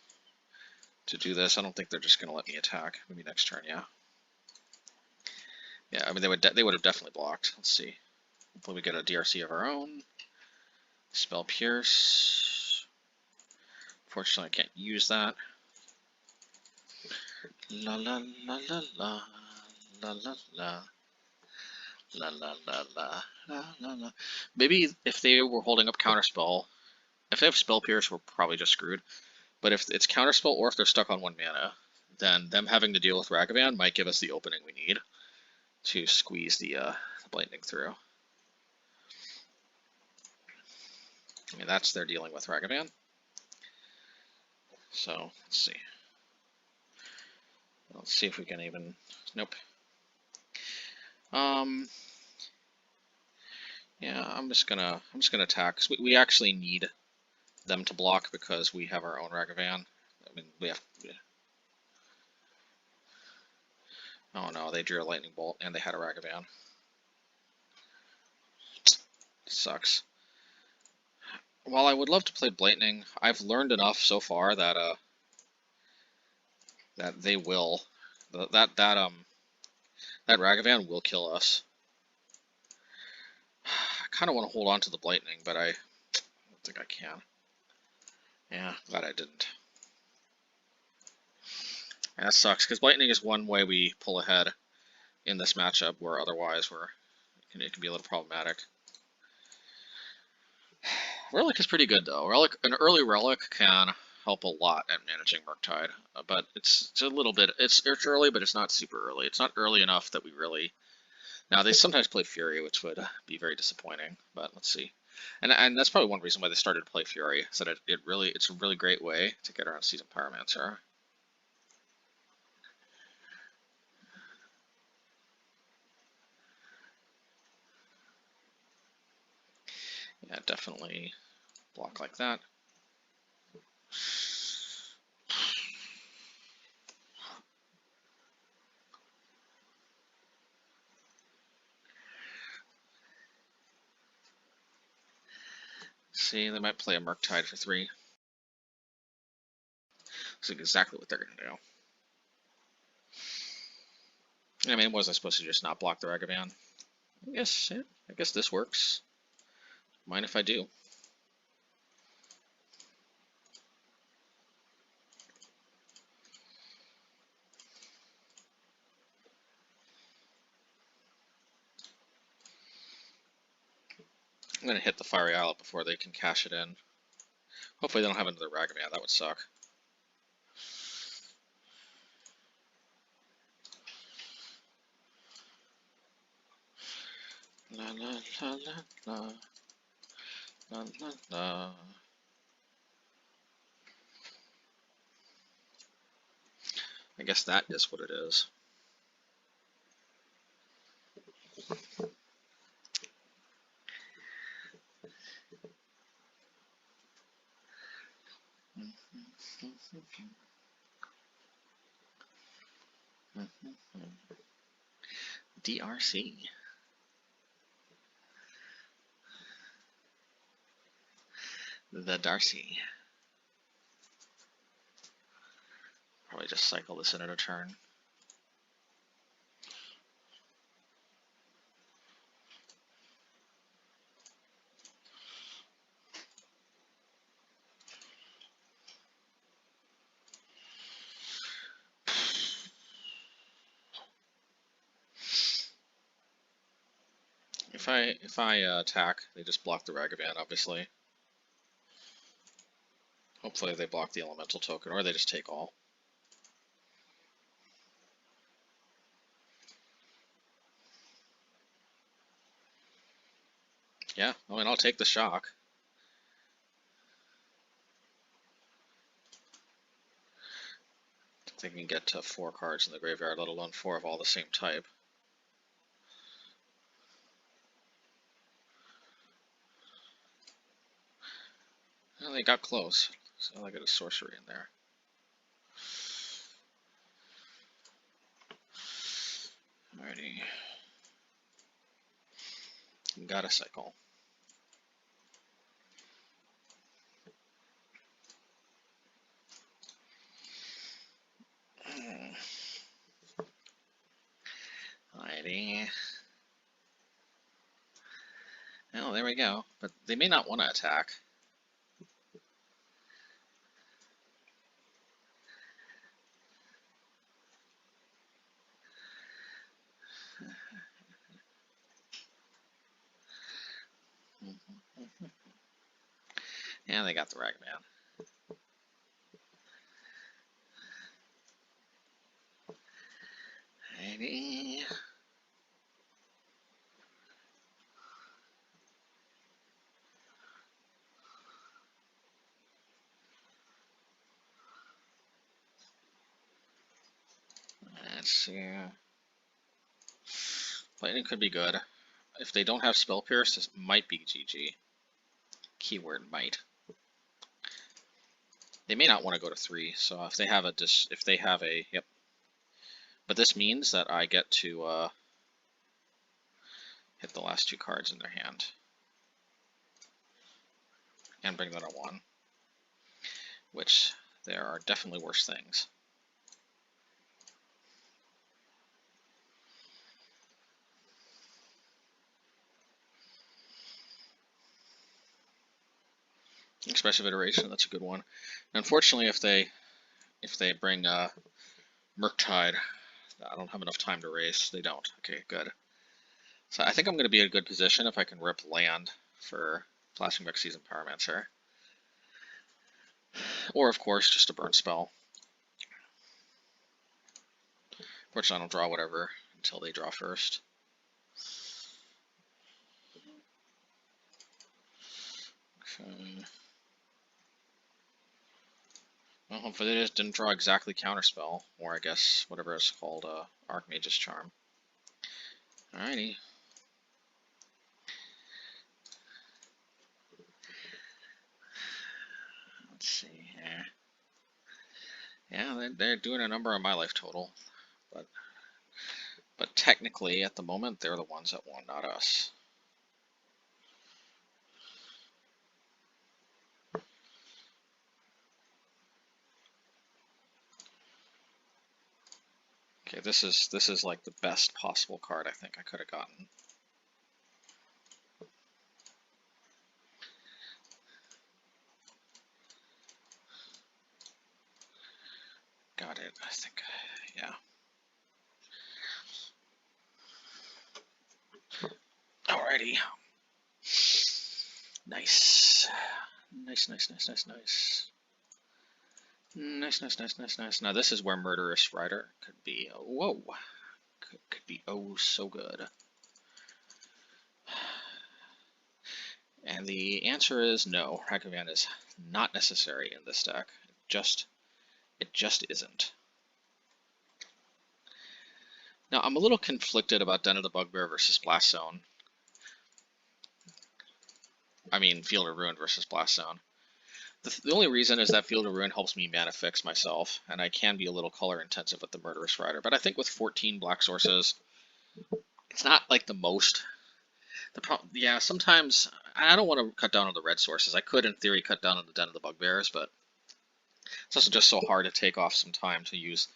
to do this. I don't think they're just gonna let me attack. Maybe next turn, yeah. Yeah, I mean they would have definitely blocked. Let's see. Hopefully we get a DRC of our own. Spell Pierce. Fortunately, I can't use that. La la la la la la la la la la la la la la. Maybe if they were holding up Counterspell, if they have Spell Pierce, we're probably just screwed. But if it's Counterspell or if they're stuck on 1 mana, then them having to deal with Ragavan might give us the opening we need to squeeze the Blightning through. I mean, that's they're dealing with Ragavan. So, let's see. Let's see if we can even... Nope. Yeah, I'm just gonna attack, because we actually need them to block because we have our own Ragavan. I mean, we have... Oh no, they drew a lightning bolt and they had a Ragavan. Sucks. While I would love to play Blightning, I've learned enough so far that that they will that Ragavan will kill us. I kind of want to hold on to the Blightning, but I don't think I can. Yeah, glad I didn't. And that sucks because Blightning is one way we pull ahead in this matchup, where otherwise it can be a little problematic. Relic is pretty good though. An early Relic can help a lot at managing Murktide, but it's a little bit. It's early, but it's not super early. It's not early enough that we really. Now they sometimes play Fury, which would be very disappointing. But let's see, and that's probably one reason why they started to play Fury, is that it's a really great way to get around Seasoned Pyromancer. Yeah, definitely block like that. See, they might play a Murktide for 3. This is exactly what they're going to do. I mean, was I supposed to just not block the Ragavan? I guess this works. Mind if I do? I'm going to hit the Fiery Islet before they can cash it in. Hopefully they don't have another Ragavan. That would suck. La la la la la la la la. I guess that is what it is. DRC. The Darcy. Probably just cycle this in at a turn. if I attack, they just block the Ragavan, obviously. Hopefully they block the elemental token, or they just take all. Yeah, I mean, I'll take the shock. I think they can get to 4 cards in the graveyard, let alone 4 of all the same type. Well, they got close, so I got a sorcery in there. Alrighty. Got a cycle. Alrighty. Oh, there we go. But they may not want to attack. Yeah, they got the Ragavan. Alrighty. Let's see. Blightning could be good. If they don't have Spell Pierce, this might be GG. Keyword might. They may not want to go to 3, so if they have a yep. But this means that I get to hit the last 2 cards in their hand and bring them to 1, which there are definitely worse things. Expressive Iteration, that's a good one. Unfortunately, if they bring Murktide, I don't have enough time to race. They don't. Okay, good. So I think I'm going to be in a good position if I can rip land for Flashing Back Seasoned Pyromancer. Or, of course, just a burn spell. Fortunately, I don't draw whatever until they draw first. Okay. Well, hopefully they just didn't draw exactly Counterspell, or I guess whatever it's called, Archmage's Charm. Alrighty. Let's see here. Yeah, they're doing a number on my life total, but technically at the moment they're the ones that won, not us. Okay, this is like the best possible card I think I could have gotten. Got it, I think, yeah. Alrighty. Nice. Nice, nice, nice, nice, nice. Nice, nice, nice, nice, nice. Now this is where Murderous Rider could be, whoa, could be oh so good. And the answer is no, Ragavan is not necessary in this deck. It just isn't. Now I'm a little conflicted about Den of the Bugbear versus Blast Zone. I mean Field of Ruin versus Blast Zone. The only reason is that Field of Ruin helps me mana fix myself, and I can be a little color intensive with the Murderous Rider. But I think with 14 black sources, it's not like the most. Yeah, sometimes I don't want to cut down on the red sources. I could, in theory, cut down on the Den of the Bugbears, but it's also just so hard to take off some time to use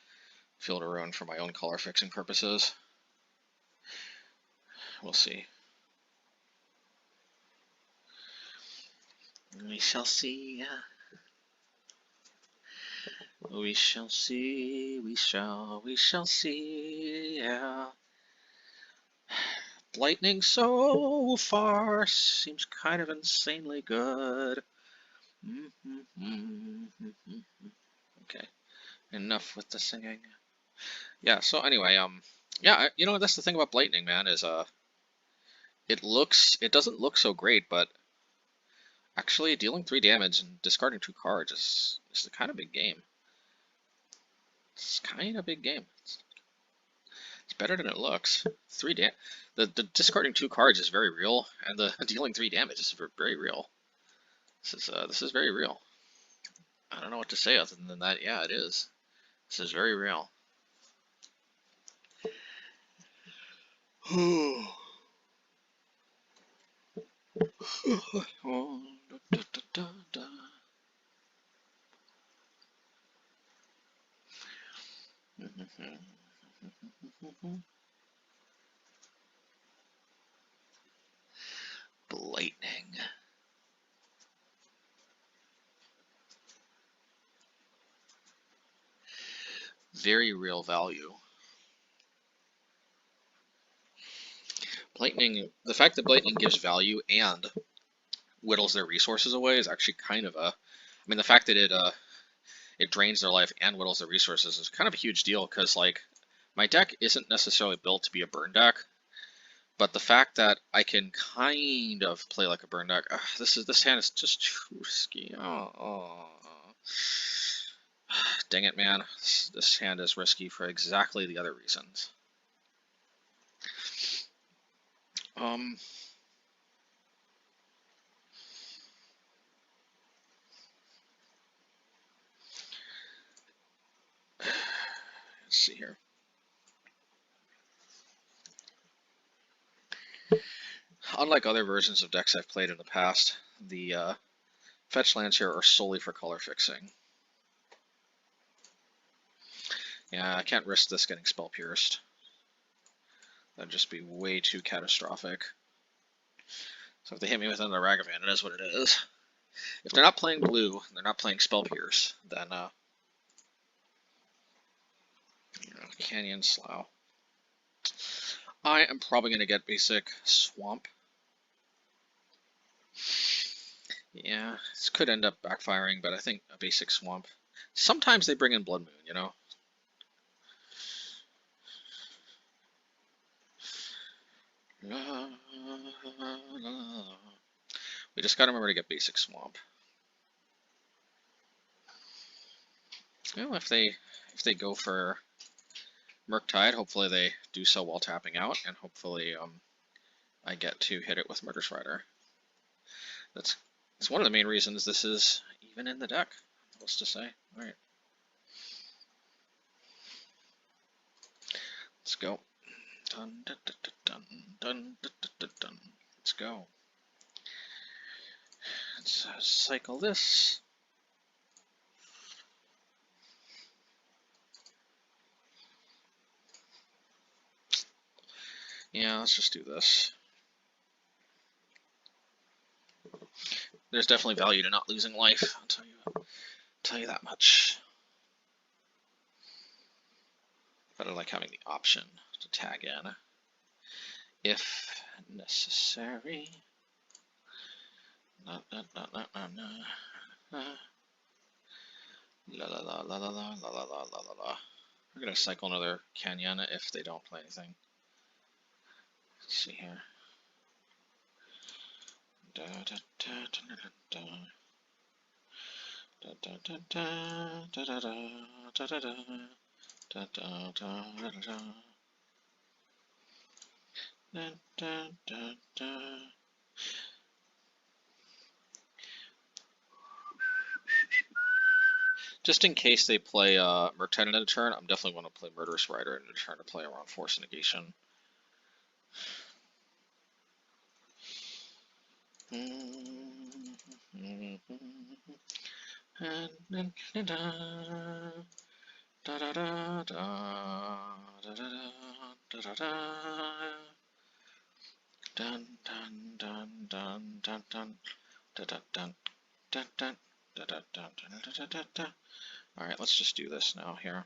Field of Ruin for my own color fixing purposes. We'll see. We shall see. We shall see. We shall see. Yeah. Blightning so far seems kind of insanely good. Okay, enough with the singing. Yeah, so anyway, yeah, you know, that's the thing about Blightning, man, is, it doesn't look so great, but actually dealing 3 damage and discarding 2 cards is a kind of big game. It's kind of a big game. It's better than it looks. The discarding 2 cards is very real, and the dealing 3 damage is very real. This is very real. I don't know what to say other than that. Yeah, it is. This is very real. Blightning. Very real value. Blightning, the fact that Blightning gives value and whittles their resources away is actually kind of a, I mean, the fact that it drains their life and whittles their resources is kind of a huge deal, because, like, my deck isn't necessarily built to be a burn deck, but the fact that I can kind of play like a burn deck, this hand is just too risky. Dang it, man. This hand is risky for exactly the other reasons. Let's see here. Unlike other versions of decks I've played in the past, the fetch lands here are solely for color fixing. Yeah, I can't risk this getting spell pierced. That'd just be way too catastrophic. So if they hit me with another Ragavan, it is what it is. If they're not playing blue, they're not playing spell pierce, then Canyon Slough. I am probably going to get basic Swamp. Yeah, this could end up backfiring, but I think a basic Swamp. Sometimes they bring in Blood Moon, you know? We just gotta remember to get basic Swamp. Well, if they go for Murktide, hopefully they do so while tapping out, and hopefully I get to hit it with Murderous Rider. That's one of the main reasons this is even in the deck. What's to say? All right, let's go. Dun, dun, dun, dun, dun, dun, dun, dun. Let's go. Let's cycle this. Yeah, let's just do this. There's definitely value to not losing life. I'll tell you that much. But I like having the option to tag in if necessary. La la la la la la la la la la la la la la la la. We're gonna cycle another Canyon if they don't play anything. Let's see here. Da da da da da da da da da da da da da da da da da da da da. Just in case they play Murktide in a turn, I'm definitely going to play Murderous Rider in a turn to play around Force Negation. Alright, let's just do this now here.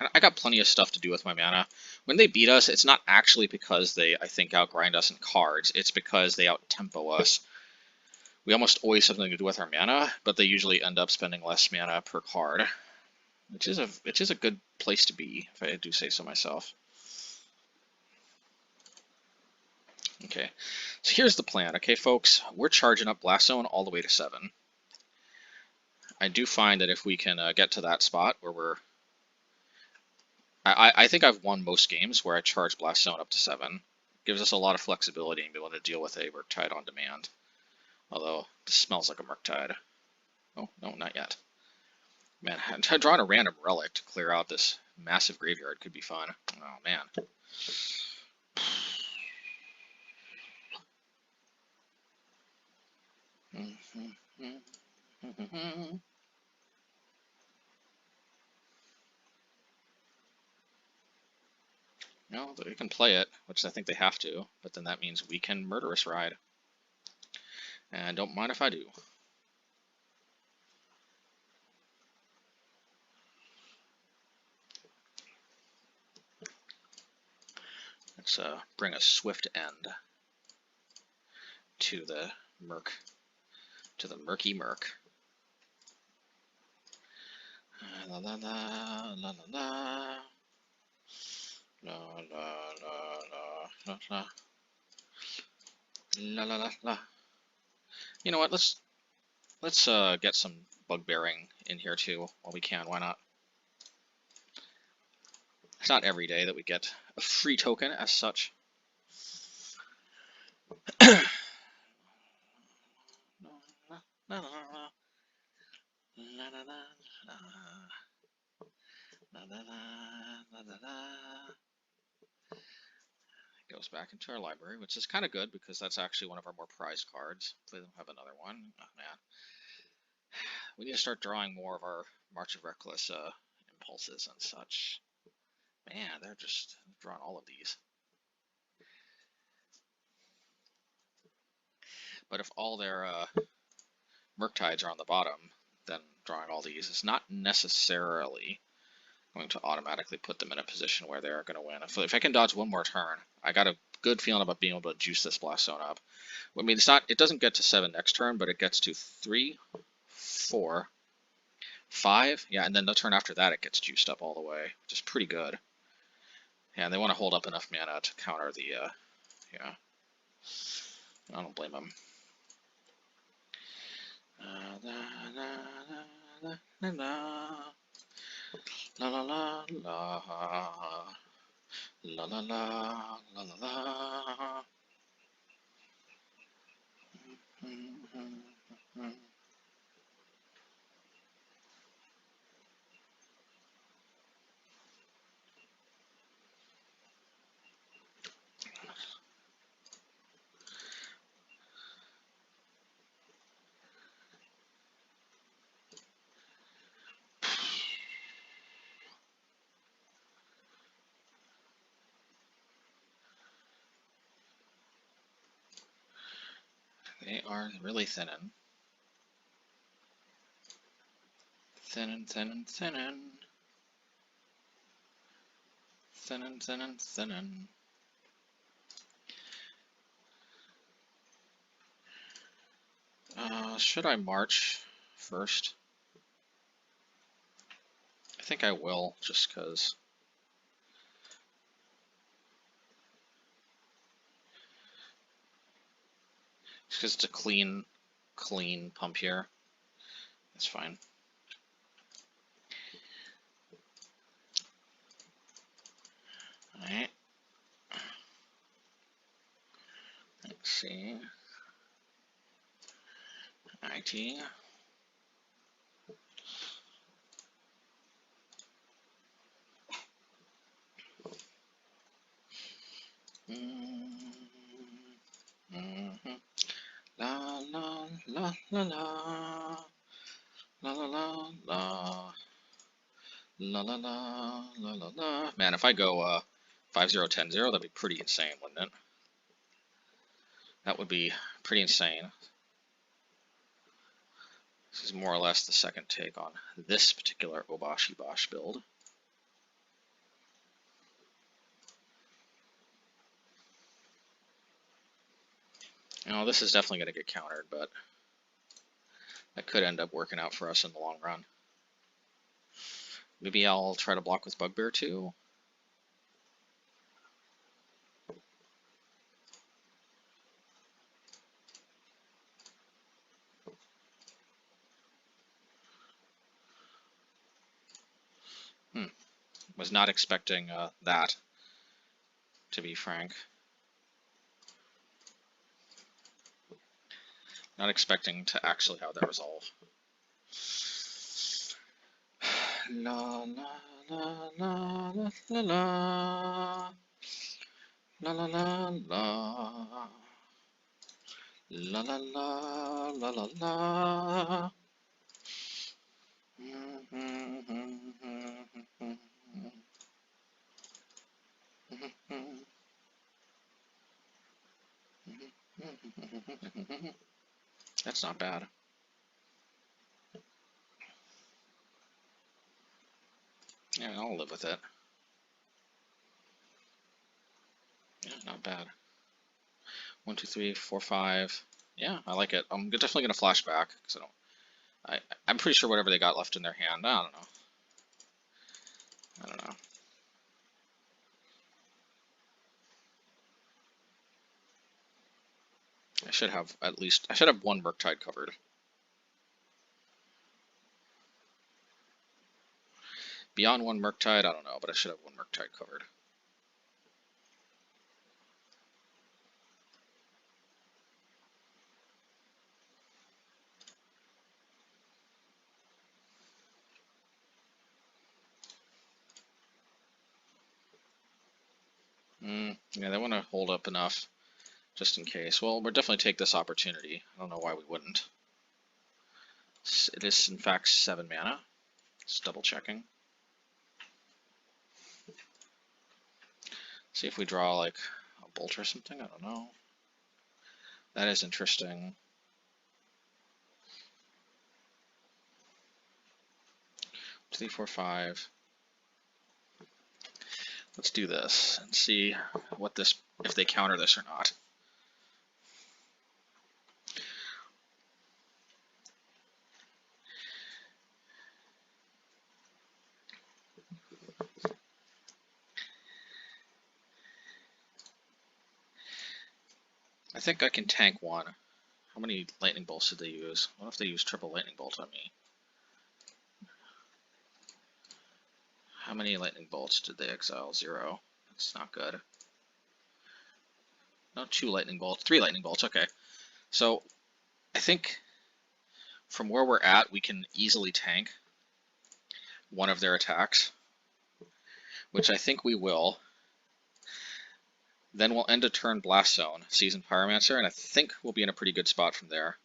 And I got plenty of stuff to do with my mana. When they beat us, it's not actually because they, I think, outgrind us in cards. It's because they out-tempo us. We almost always have something to do with our mana, but they usually end up spending less mana per card, which is a good place to be, if I do say so myself. Okay, so here's the plan. Okay, folks, we're charging up Blast Zone all the way to 7. I do find that if we can get to that spot where we're... I think I've won most games where I charge Blast Zone up to 7. Gives us a lot of flexibility and be able to deal with a Murktide on demand. Although, this smells like a Murktide. Oh, no, not yet. Man, drawing a random relic to clear out this massive graveyard could be fun. Oh, man. No, they can play it, which I think they have to, but then that means we can Murderous Ride. And don't mind if I do. Let's bring a swift end to the murky murk. La la la la la la. La la la la la la la la la. You know what? Let's get some Bugbearing in here too while we can. Why not? It's not every day that we get a free token as such. Goes back into our library, which is kind of good because that's actually one of our more prized cards. If they don't have another one, oh man, we need to start drawing more of our March of Reckless impulses and such. Man, they're just drawing all of these. But if all their Murktides are on the bottom, then drawing all these is not necessarily going to automatically put them in a position where they're going to win. If I can dodge one more turn, I got a good feeling about being able to juice this Blast Zone up. I mean, it doesn't get to 7 next turn, but it gets to 3, 4, 5. Yeah, and then the turn after that, it gets juiced up all the way, which is pretty good. Yeah, and they want to hold up enough mana to counter the, yeah. I don't blame them. La la la la la la la la la la. They are really thinning. Thinning, thinning, thinning. Thinning, thinning, thinning. Should I march first? I think I will, just because. Just because it's a clean pump here. That's fine. Alright. Let's see. IT. La la la la la. La la la la. La la la la la la. Man, if I go 5-0-10-0, that'd be pretty insane, wouldn't it? That would be pretty insane. This is more or less the second take on this particular Obosh build. Now, this is definitely going to get countered, but that could end up working out for us in the long run. Maybe I'll try to block with Bugbear too. Was not expecting that, to be frank. Not expecting to actually have that resolve. La la la la la la la la la la la la la la la la. That's not bad. Yeah, I'll live with it. Yeah, not bad. 1, 2, 3, 4, 5. Yeah, I like it. I'm definitely gonna flash back because I'm pretty sure whatever they got left in their hand. I don't know. I don't know. I should have one Murktide covered. Beyond one Murktide, I don't know, but I should have one Murktide covered. Yeah, they want to hold up enough just in case. Well, we'll definitely take this opportunity. I don't know why we wouldn't. It is, in fact, 7 mana. Just double checking. See if we draw, like, a bolt or something. I don't know. That is interesting. 2, 3, 4, 5. Let's do this and see what this, if they counter this or not. I think I can tank one. How many lightning bolts did they use? What if they use triple lightning bolt on me? How many lightning bolts did they exile? 0. That's not good. No, 2 lightning bolts. 3 lightning bolts. Okay. So I think from where we're at, we can easily tank one of their attacks, which I think we will. Then we'll end a turn Blast Zone, Seasoned Pyromancer, and I think we'll be in a pretty good spot from there.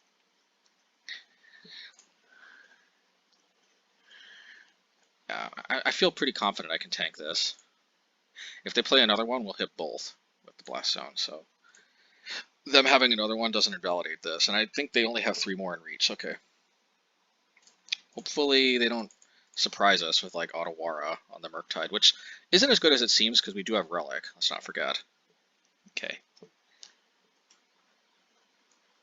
Yeah, I feel pretty confident I can tank this. If they play another one, we'll hit both with the Blast Zone, so them having another one doesn't invalidate this, and I think they only have 3 more in reach. Okay. Hopefully they don't surprise us with like Otawara on the Murktide, which isn't as good as it seems because we do have Relic. Let's not forget. Okay.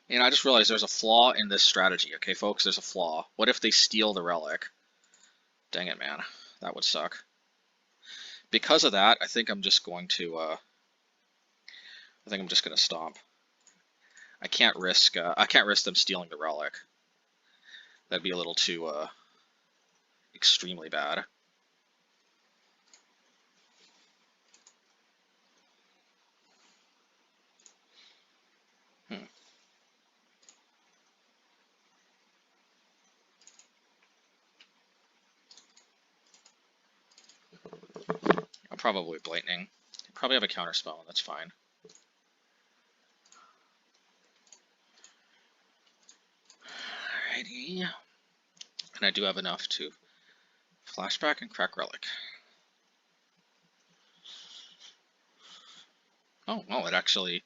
And I just realized there's a flaw in this strategy. Okay, folks, there's a flaw. What if they steal the Relic? Dang it, man. That would suck. Because of that, I think I'm just going to stomp. I can't risk them stealing the Relic. That'd be a little too extremely bad. I'll probably Blightning. Probably have a counter spell, and that's fine. Alrighty. And I do have enough to flashback and crack Relic. Oh, well, it actually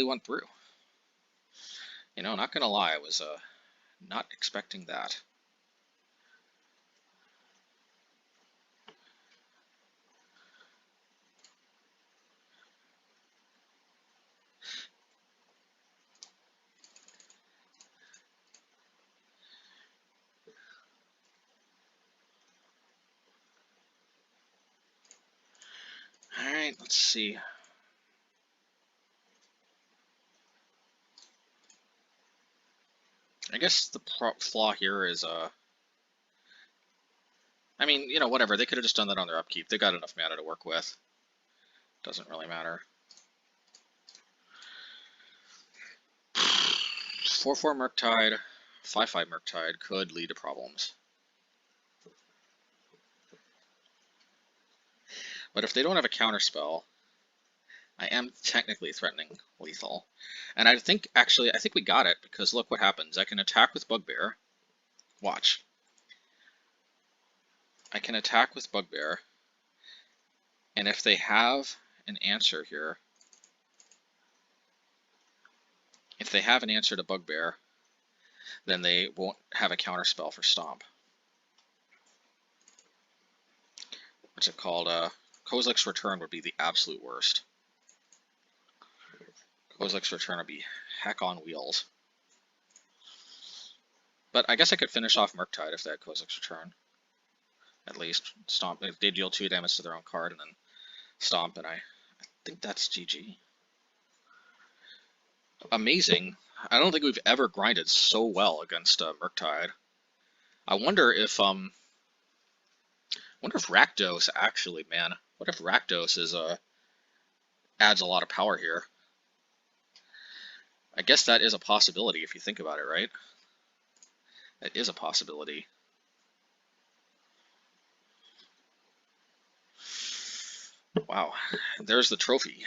went through. You know, not gonna lie, I was not expecting that. Alright, let's see. I guess the flaw here is, I mean, you know, whatever. They could have just done that on their upkeep. They got enough mana to work with. Doesn't really matter. 4/4 Murktide, 5/5 Murktide could lead to problems. But if they don't have a counterspell, I am technically threatening lethal. And I think, actually, I think we got it, because look what happens. I can attack with Bugbear. Watch. I can attack with Bugbear, and if they have an answer here, if they have an answer to Bugbear, then they won't have a counterspell for Stomp. What's it called? Kozilek's Return would be the absolute worst. Kozilek's Return would be heck on wheels. But I guess I could finish off Murktide if they had Kozilek's Return. At least Stomp. If they deal 2 damage to their own card and then Stomp, and I think that's GG. Amazing. I don't think we've ever grinded so well against Murktide. I wonder if Rakdos actually, man. What if Rakdos is adds a lot of power here? I guess that is a possibility if you think about it, right? That is a possibility. Wow, there's the trophy.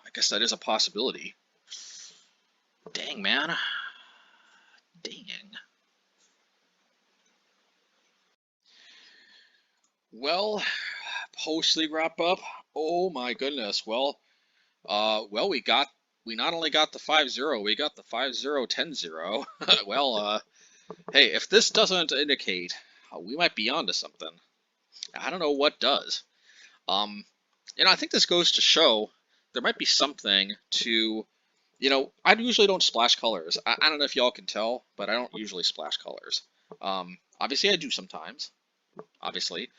I guess that is a possibility. Dang, man. Dang. Well, post-league wrap-up. Oh my goodness. Well, we not only got the 5-0, we got the 5-0, 10-0. Well, hey, if this doesn't indicate we might be onto something, I don't know what does. You know, I think this goes to show there might be something to, you know, I usually don't splash colors. I don't know if y'all can tell, but I don't usually splash colors. Obviously I do sometimes, obviously.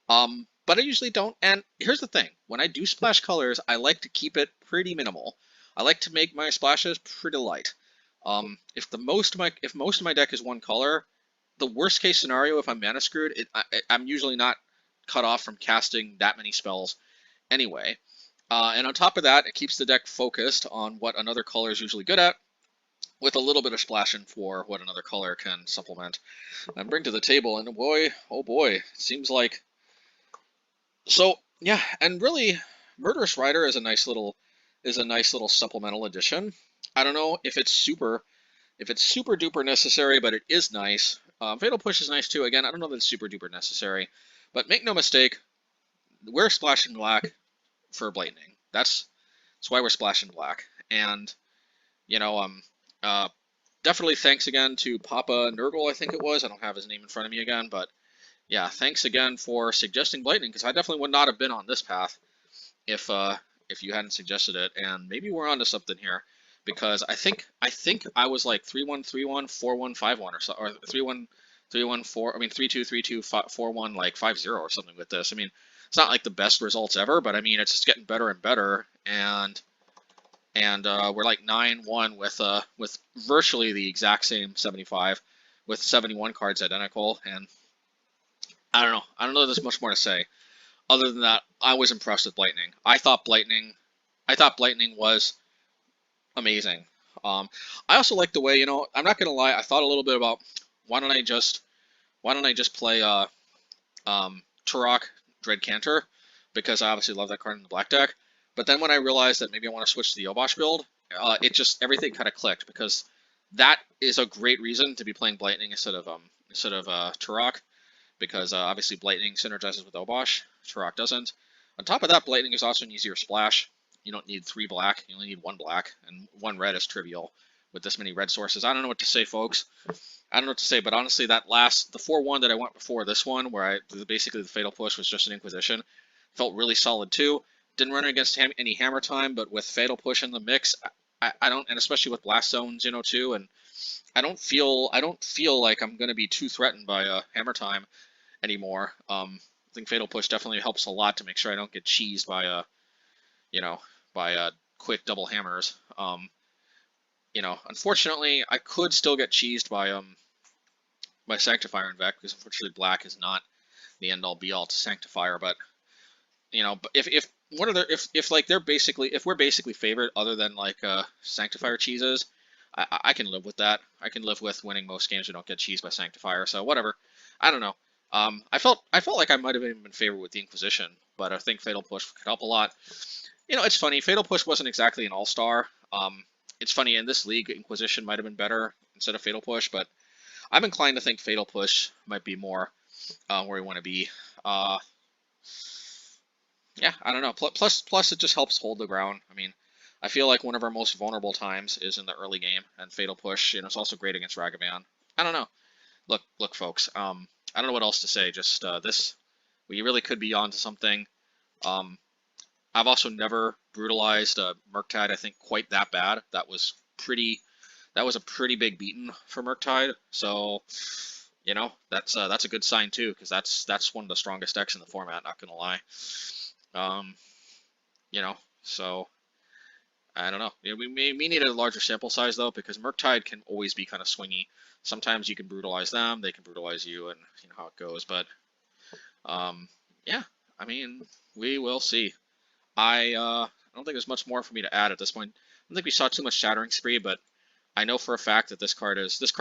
But I usually don't. And here's the thing, when I do splash colors, I like to keep it pretty minimal. I like to make my splashes pretty light. If most of my deck is one color, the worst case scenario, if I'm mana screwed, I'm usually not cut off from casting that many spells anyway. And on top of that, it keeps the deck focused on what another color is usually good at, with a little bit of splashing for what another color can supplement and bring to the table. And boy, oh boy, it seems like. So yeah, and really, Murderous Rider is a nice little supplemental addition. I don't know if it's super duper necessary, but it is nice. Fatal Push is nice too. Again, I don't know if it's super duper necessary, but make no mistake, we're splashing black for Blightning. That's why we're splashing black. And you know, definitely thanks again to Papa Nurgle, I think it was. I don't have his name in front of me again, but yeah, thanks again for suggesting Blightning, because I definitely would not have been on this path if you hadn't suggested it. And maybe we're onto something here, because I think I was like 3-1, 3-1, 4-1, 5-1 or so, or 3-1, 3-1, 4. I mean 3-2, 3-2, 4-1, like 5-0 or something with this. I mean, it's not like the best results ever, but I mean it's just getting better and better. And we're like 9-1 with virtually the exact same 75, with 71 cards identical. And I don't know if there's much more to say. Other than that, I was impressed with Blightning. I thought Blightning was amazing. I also like the way, you know, I'm not gonna lie, I thought a little bit about why don't I just play Turok Dread Cantor, because I obviously love that card in the black deck. But then when I realized that maybe I want to switch to the Obosh build, everything kind of clicked, because that is a great reason to be playing Blightning instead of Turok, because obviously Blightning synergizes with Obosh, Turok doesn't. On top of that, Blightning is also an easier splash. You don't need 3 black, you only need 1 black, and 1 red is trivial with this many red sources. I don't know what to say, folks. I don't know what to say, but honestly, the 4-1 that I went before this one, where basically the Fatal Push was just an Inquisition, felt really solid too. Didn't run against any Hammer Time, but with Fatal Push in the mix, I don't, and especially with Blast Zones, you know, too, and I don't feel like I'm going to be too threatened by Hammer Time anymore. I think Fatal Push definitely helps a lot to make sure I don't get cheesed by you know, by quick double hammers. You know, unfortunately, I could still get cheesed by Sanctifier and Vec, because unfortunately black is not the end all be all to Sanctifier. But you know, if one of the if like they're basically, if we're basically favored other than like Sanctifier cheeses, I can live with that. I can live with winning most games we don't get cheesed by Sanctifier. So whatever. I don't know. I felt like I might have even been favored with the Inquisition, but I think Fatal Push could help a lot. You know, it's funny. Fatal Push wasn't exactly an all-star. It's funny, in this league, Inquisition might have been better instead of Fatal Push, but I'm inclined to think Fatal Push might be more where we want to be. Yeah, I don't know. Plus, it just helps hold the ground. I mean, I feel like one of our most vulnerable times is in the early game, and Fatal Push, you know, it's also great against Ragavan. I don't know. Look, folks. I don't know what else to say. Just this, we really could be onto something. I've also never brutalized Murktide, I think, quite that bad. That was a pretty big beating for Murktide. So, you know, that's a good sign too, because that's one of the strongest decks in the format. Not gonna lie. You know, so I don't know. We may need a larger sample size though, because Murktide can always be kind of swingy. Sometimes you can brutalize them, they can brutalize you, and you know how it goes. But yeah, I mean, we will see. I don't think there's much more for me to add at this point. I don't think we saw too much Shattering Spree, but I know for a fact that this card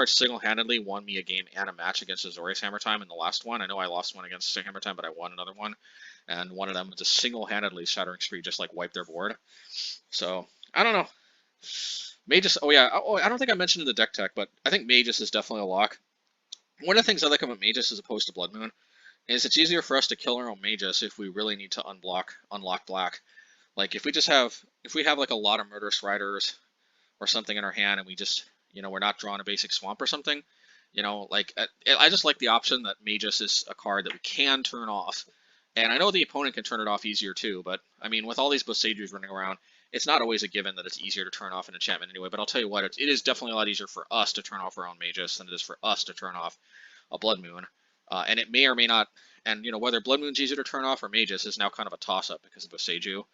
single-handedly won me a game and a match against Azorius Hammer Time in the last one. I know I lost one against Hammer Time, but I won another one, and one of them just single-handedly Shattering Spree just like wiped their board. So I don't know. Magus. Oh yeah. Oh, I don't think I mentioned in the deck tech, but I think Magus is definitely a lock. One of the things I like about Magus as opposed to Blood Moon is it's easier for us to kill our own Magus if we really need to unlock black. Like if we have like a lot of Murderous Riders or something in our hand, and we just, you know, we're not drawing a basic swamp or something, you know, like I just like the option that Magus is a card that we can turn off. And I know the opponent can turn it off easier too, but I mean, with all these Boseijus running around, it's not always a given that it's easier to turn off an enchantment anyway. But I'll tell you what, it is definitely a lot easier for us to turn off our own Magus than it is for us to turn off a Blood Moon. And it may or may not, and you know, whether Blood Moon's easier to turn off or Magus is now kind of a toss-up because of Boseiju.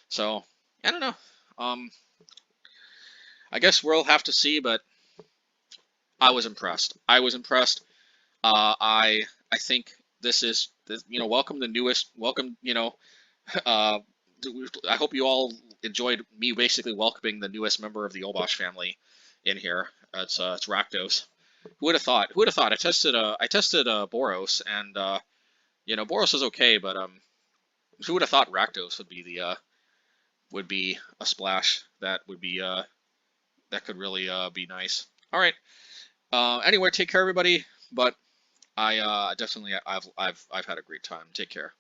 So I don't know. I guess we'll have to see, but I was impressed. I think this is, you know, welcome, you know, I hope you all enjoyed me basically welcoming the newest member of the Obosh family in here. It's Rakdos. Who would have thought? Who would have thought? I tested Boros, and you know, Boros is okay, but who would have thought Rakdos would be a splash that would be that could really be nice. All right. Anyway, take care, everybody. But I definitely I've had a great time. Take care.